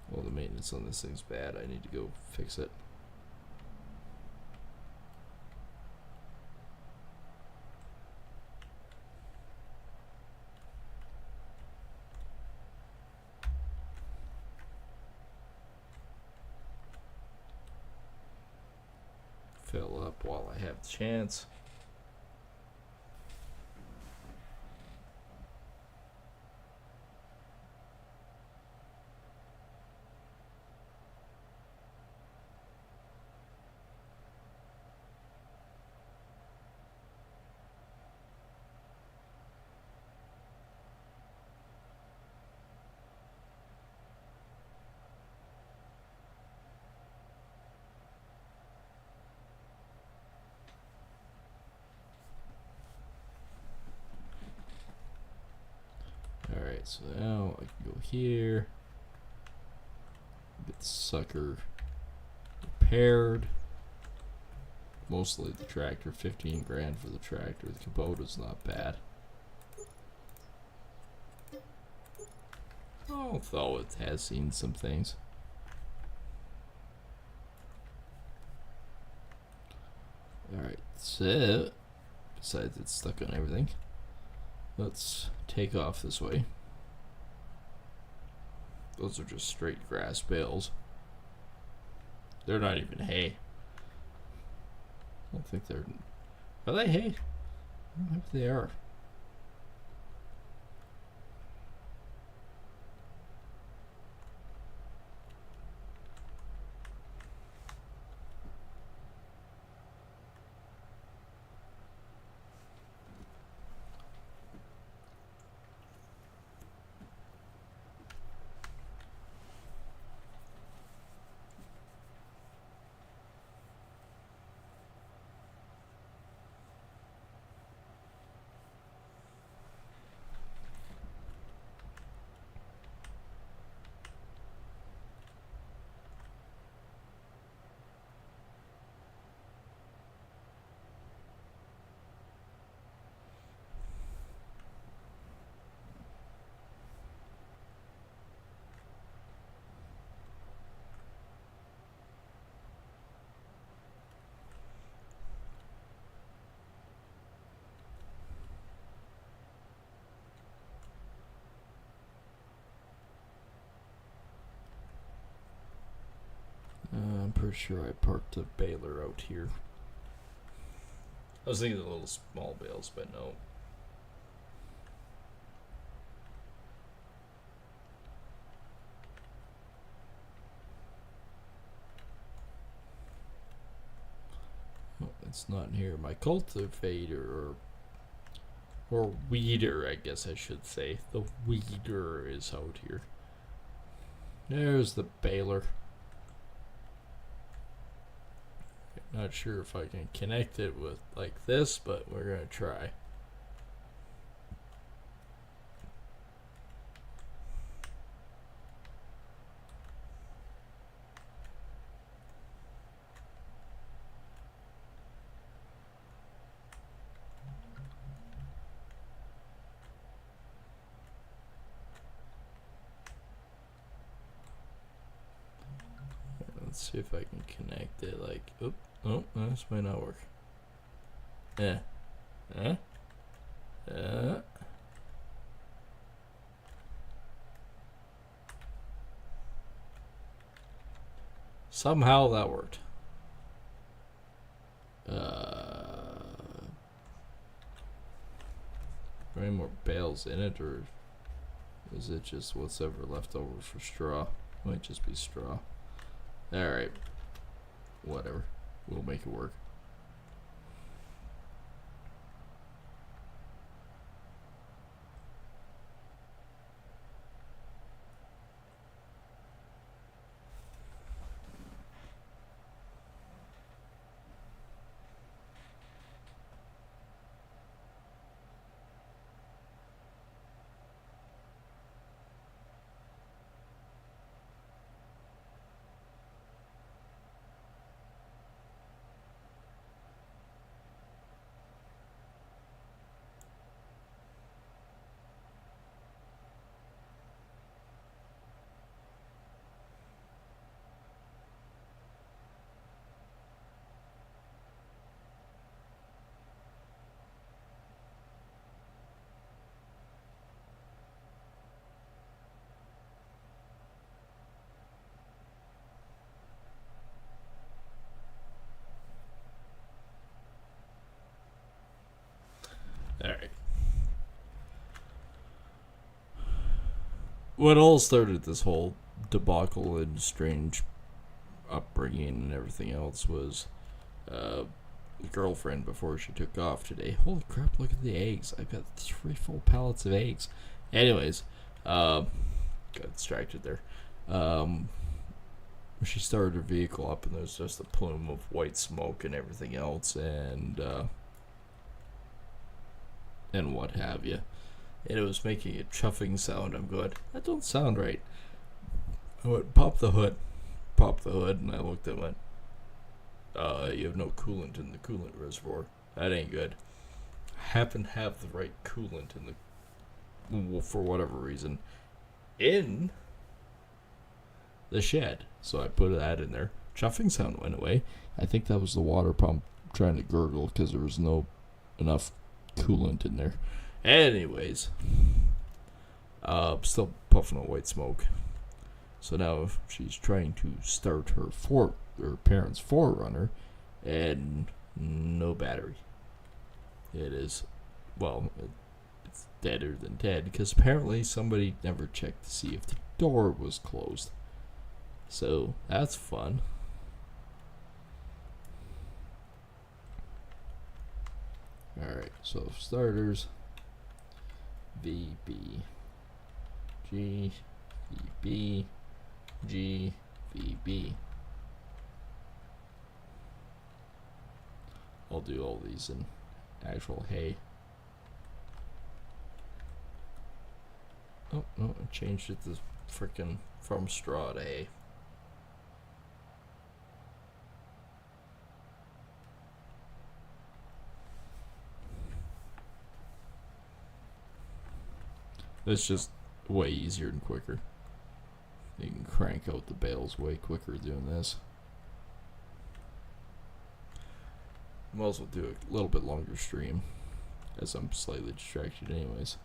Well, the maintenance on this thing's bad. I need to go fix it. Fill up while I have the chance. Alright, so now I can go here. Get the sucker repaired. Mostly the tractor, 15 grand for the tractor. The Kubota's not bad. Although it has seen some things. Alright, so besides it's stuck on everything, let's take off this way. Those are just straight grass bales. They're not even hay. I don't think they're... Are they hay? I don't know if they are. I'm pretty sure I parked the baler out here. I was thinking of the little small bales, but no. It's not in here. My cultivator or weeder, I guess I should say. The weeder is out here. There's the baler. Not sure if I can connect it with like this, but we're gonna try. Let's see if I can connect it like, oh, this might not work. Somehow that worked. Any more bales in it, or is it just what's ever left over for straw? Might just be straw. Alright. Whatever. We'll make it work. Alright. What all started this whole debacle and strange upbringing and everything else was girlfriend before she took off today. Holy crap, look at the eggs. I've got 3 full pallets of eggs. Anyways, got distracted there. She started her vehicle up and there's just a plume of white smoke and everything else and what have you. And it was making a chuffing sound. I'm going, that don't sound right. I went, pop the hood, and I looked and went, you have no coolant in the coolant reservoir. That ain't good. I happen to have the right coolant in the, for whatever reason, in the shed. So I put that in there. Chuffing sound went away. I think that was the water pump trying to gurgle because there was no enough coolant in there. Anyways, still puffing a white smoke. So now she's trying to start her parents' Forerunner, and no battery. It is, well, it's deader than dead because apparently somebody never checked to see if the door was closed. So that's fun. Alright, so starters, VB, G, VB, G, VB. I'll do all these in actual hay. Oh, no, I changed it to frickin' from straw to hay. It's just way easier and quicker. You can crank out the bales way quicker doing this. Might as well do a little bit longer stream, as I'm slightly distracted anyways.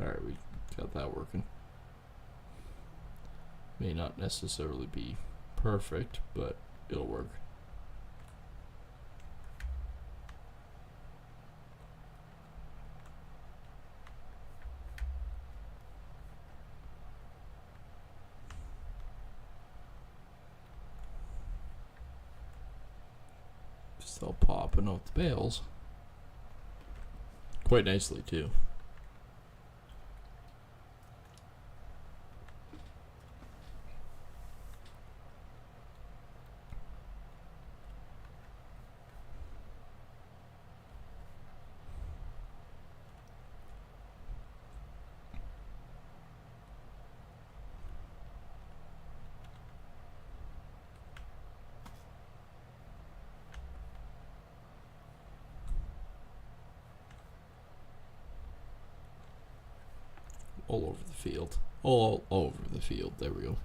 Alright, we got that working. May not necessarily be perfect, but it'll work. Still popping out the bales. Quite nicely too. All over the field. All over the field. There we go.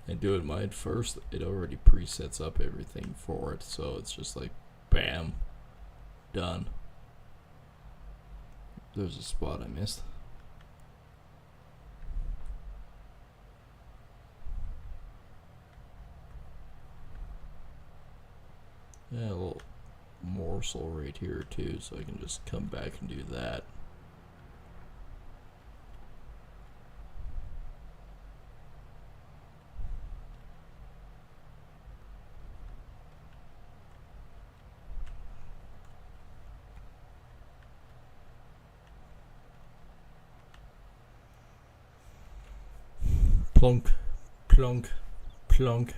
And doing mine first, it already presets up everything for it, so it's just like bam, done. There's a spot I missed. Yeah, a little morsel right here too, so I can just come back and do that. Plunk, plunk, plunk.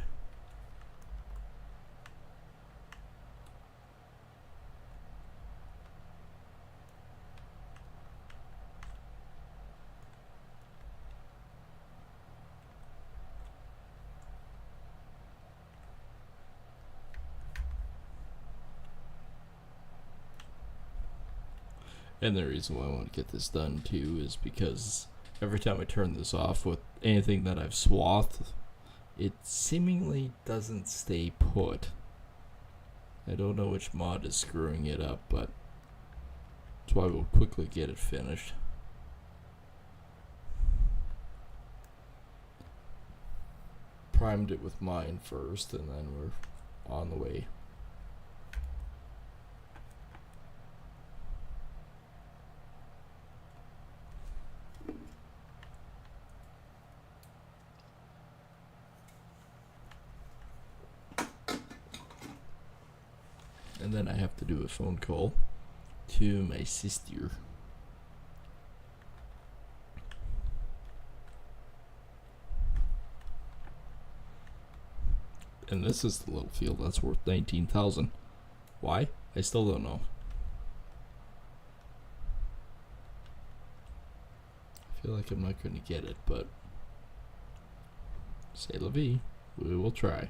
And the reason why I want to get this done too is because every time I turn this off with anything that I've swathed, it seemingly doesn't stay put. I don't know which mod is screwing it up, but that's why we'll quickly get it finished. Primed it with mine first, and then we're on the way. And then I have to do a phone call to my sister. And this is the little field that's worth 19,000. Why? I still don't know. I feel like I'm not going to get it, but c'est la vie. We will try.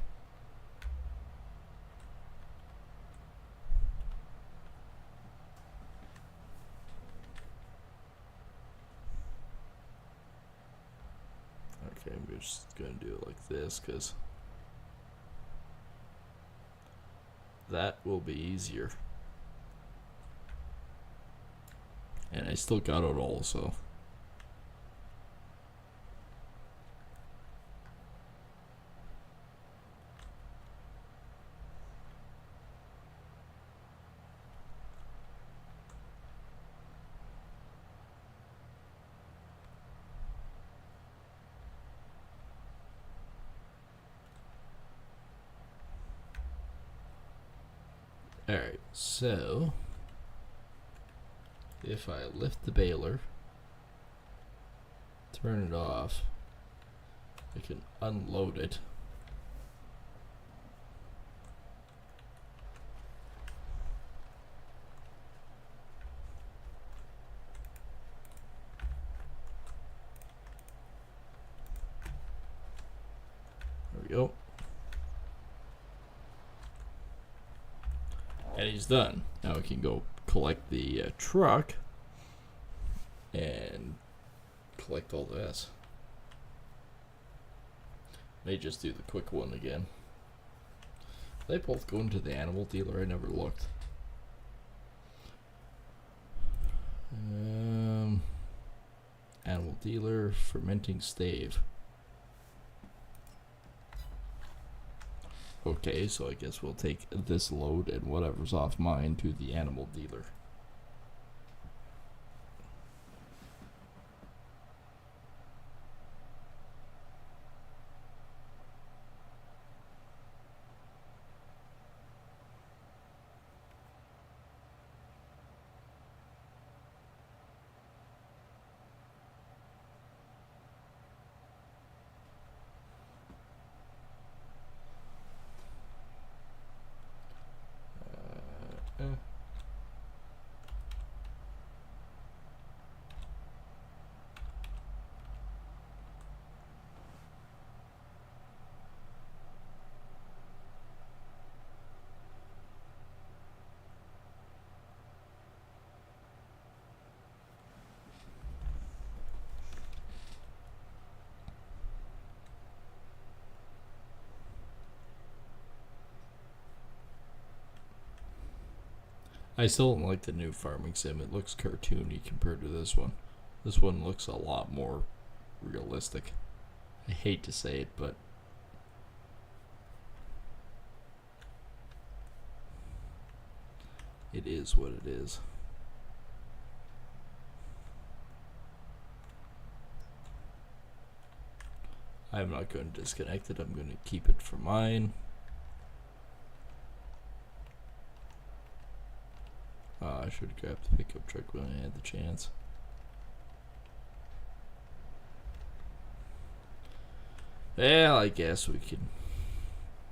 Okay, I'm just going to do it like this because that will be easier. And I still got it all, so. Alright, so if I lift the baler, turn it off, I can unload it. There we go. And he's done. Now we can go collect the truck and collect all this. May just do the quick one again. They both go into the animal dealer. I never looked. Animal dealer, fermenting stave. Okay, so I guess we'll take this load and whatever's off mine to the animal dealer. I still don't like the new farming sim. It looks cartoony compared to this one. This one looks a lot more realistic. I hate to say it, but it is what it is. I'm not going to disconnect it. I'm going to keep it for mine. I should have grabbed the pickup truck when I had the chance. Well, I guess we can.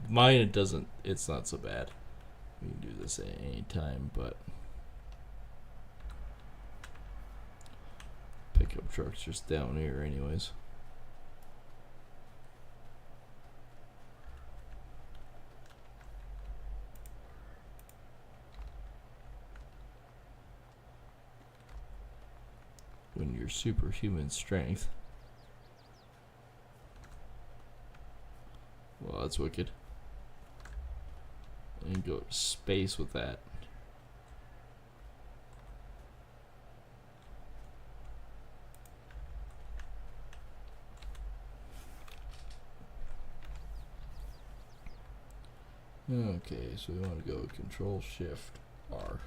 Mine, it doesn't. It's not so bad. We can do this at any time, but pickup truck's just down here, anyways. When you're superhuman strength. Well, that's wicked. And go to space with that. Okay, so we want to go Control Shift R.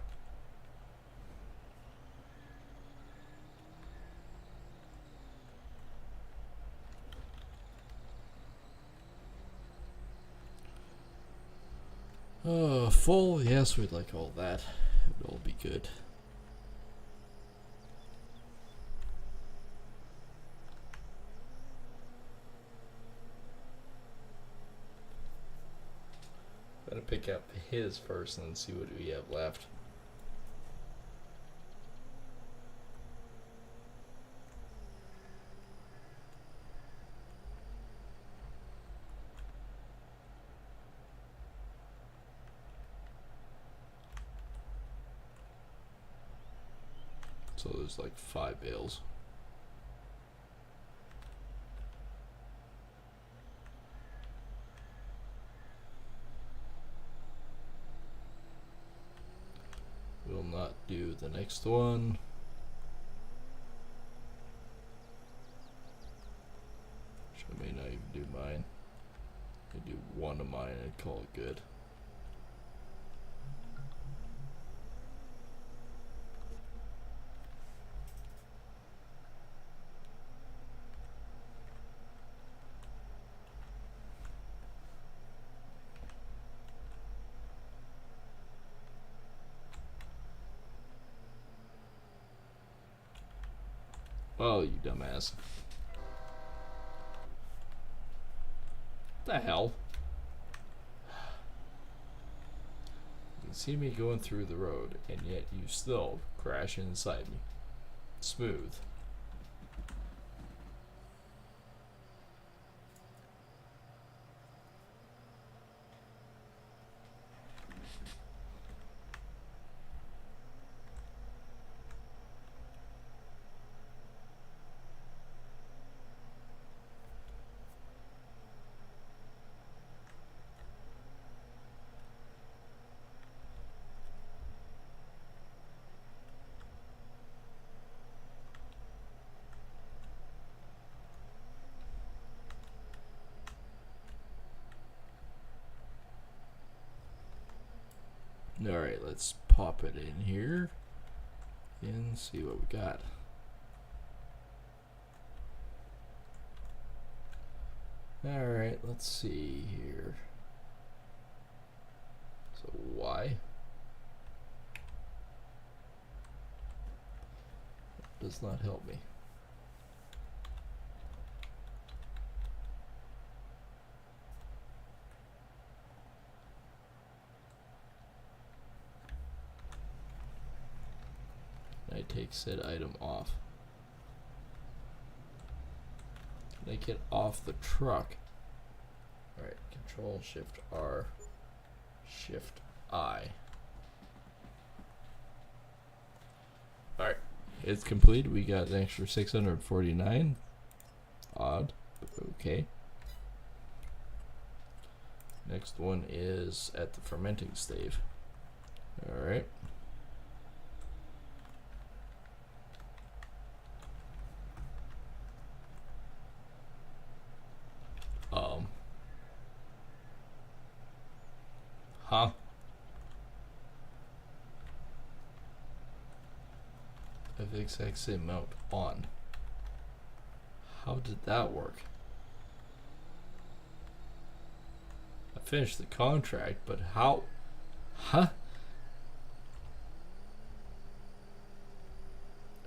Full, yes, we'd like all that. It would all be good. Gotta pick up his first and see what we have left. So there's like 5 bales. We'll not do the next one. I may not even do mine. I do one of mine and call it good. Oh, you dumbass. What the hell? You can see me going through the road, and yet you still crash inside me. Smooth. Alright, let's pop it in here and see what we got. Alright, let's see here. So Y. That does not help me. I take said item off. Can I get off the truck? Alright, Control Shift R, Shift I. Alright, it's complete. We got an extra 649. Odd, but okay. Next one is at the fermenting stave. Alright. Huh? Have the exact same amount on. How did that work? I finished the contract, but how? Huh?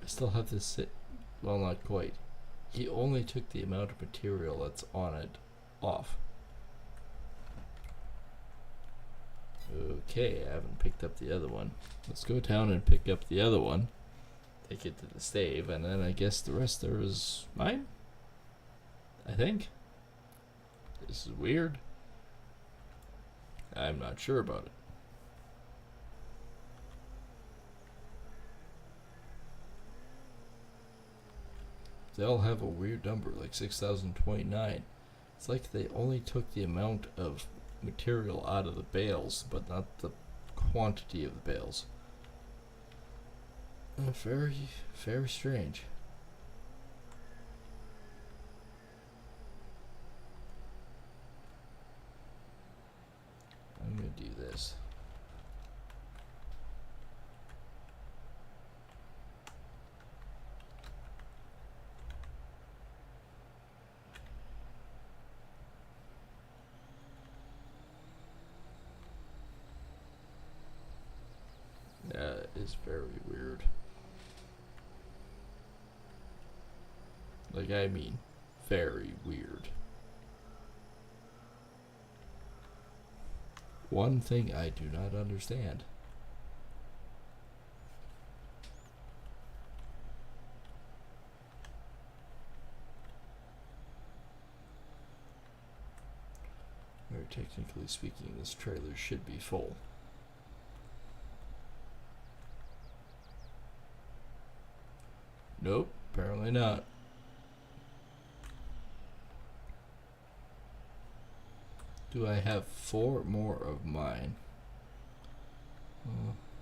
I still have to sit. Well, not quite. He only took the amount of material that's on it off. Okay, I haven't picked up the other one. Let's go down and pick up the other one. Take it to the stave, and then I guess the rest there is mine? I think. This is weird. I'm not sure about it. They all have a weird number, like 6,029. It's like they only took the amount of material out of the bales, but not the quantity of the bales. Very, very strange. I'm gonna do this. That is very weird. Like, I mean, very weird. One thing I do not understand. Very technically speaking, this trailer should be full. Nope, apparently not. Do I have 4 more of mine?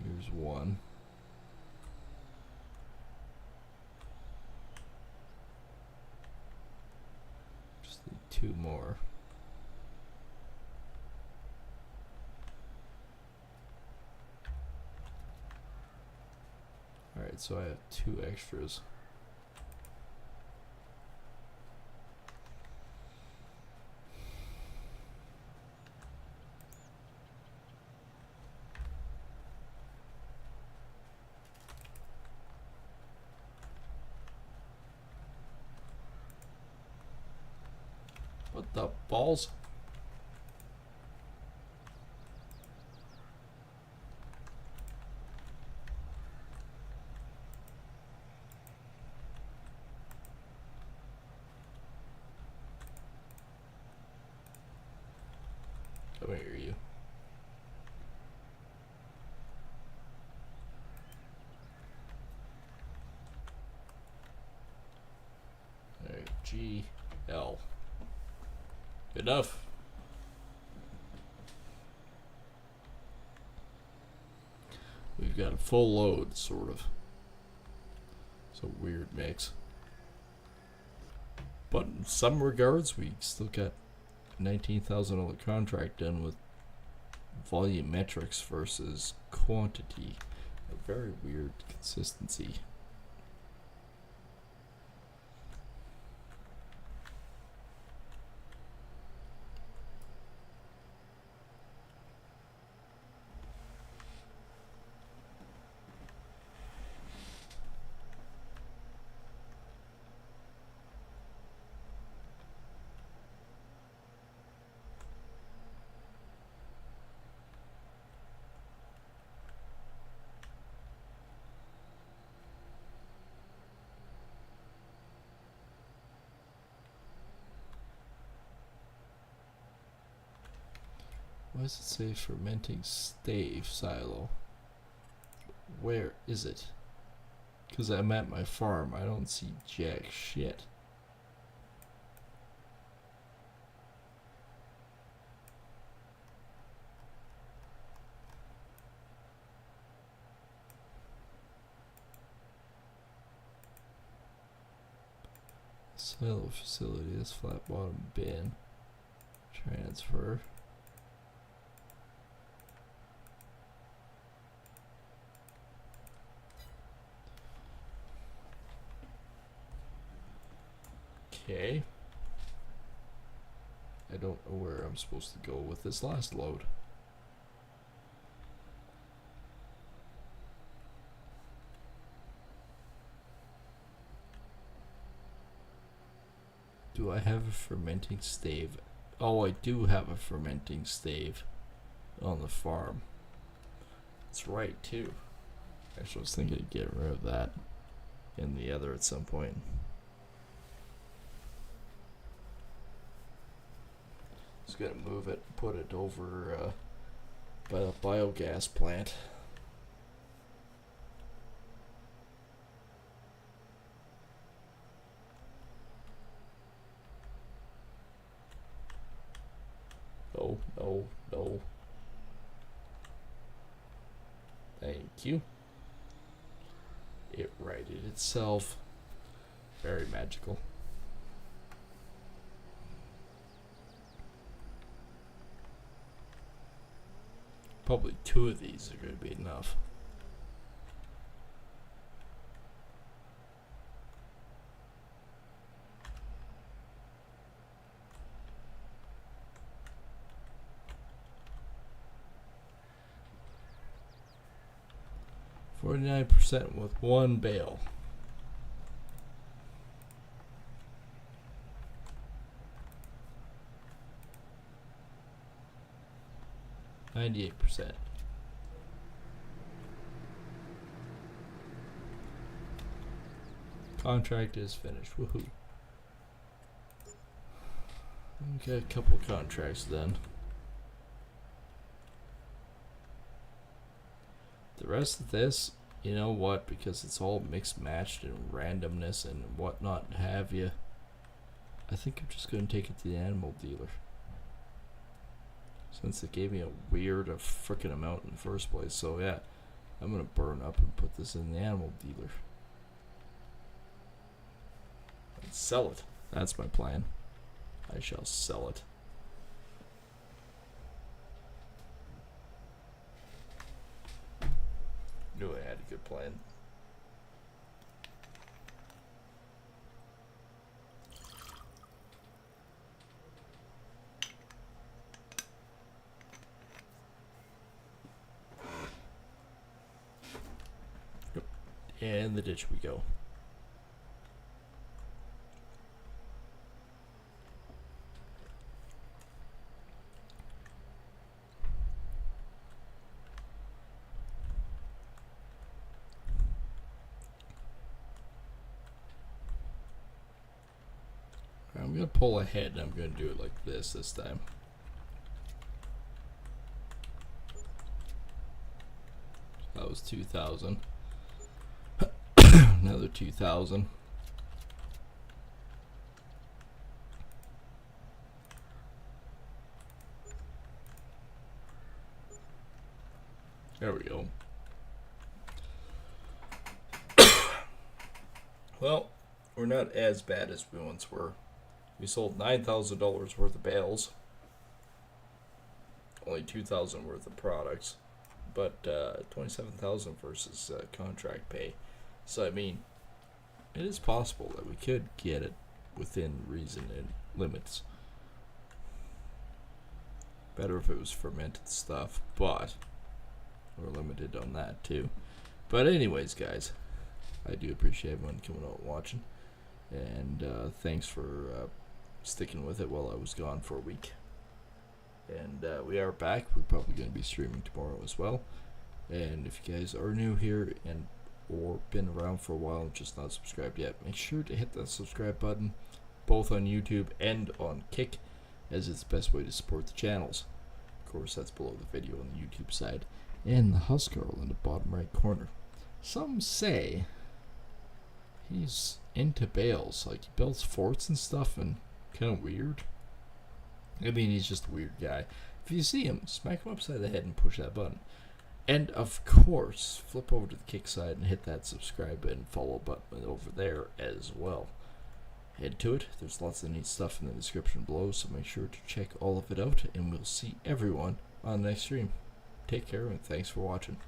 Here's one. Just need 2 more. Alright, so I have 2 extras. What the balls? Come here, you. Alright, GL. Good enough. We've got a full load, sort of. It's a weird mix. But in some regards, we still got $19,000 contract done with volumetrics versus quantity. A very weird consistency. Why does it say fermenting stave silo? Where is it? Because I'm at my farm. I don't see jack shit. Silo facility, this flat bottom bin. Transfer. Okay. I don't know where I'm supposed to go with this last load. Do I have a fermenting stave? Oh, I do have a fermenting stave on the farm. That's right, too. Actually, I was thinking of getting rid of that in the other at some point. Just gonna move it, put it over by the biogas plant. No, no, no. Thank you. It righted itself. Very magical. Probably 2 of these are going to be enough. %, with 1 bale. %. Contract is finished. Woohoo. Okay, a couple contracts then. The rest of this, you know what, because it's all mixed matched and randomness and whatnot have you, I think I'm just going to take it to the animal dealer. Since it gave me a weird frickin' amount in the first place. So yeah, I'm going to burn up and put this in the animal dealer. And sell it. That's my plan. I shall sell it. Knew I had a good plan. Yep. And the ditch we go. I'm going to pull ahead and I'm going to do it like this time. That was 2,000. Another 2,000. There we go. Well, we're not as bad as we once were. We sold $9,000 worth of bales. only 2,000 worth of products, but 27,000 versus contract pay. So I mean, it is possible that we could get it within reason and limits. Better if it was fermented stuff, but we're limited on that too. But anyways, guys, I do appreciate everyone coming out and watching, and thanks for sticking with it while I was gone for a week. And we are back. We're probably going to be streaming tomorrow as well. And if you guys are new here and or been around for a while and just not subscribed yet, make sure to hit that subscribe button, both on YouTube and on Kick, as it's the best way to support the channels. Of course, that's below the video on the YouTube side, and the house girl in the bottom right corner. Some say he's into bales, like he builds forts and stuff, and kind of weird. I mean, he's just a weird guy. If you see him, smack him upside the head and push that button. And of course, flip over to the Kick side and hit that subscribe and follow button over there as well. Head to it. There's lots of neat stuff in the description below, so make sure to check all of it out, and we'll see everyone on the next stream. Take care, and thanks for watching.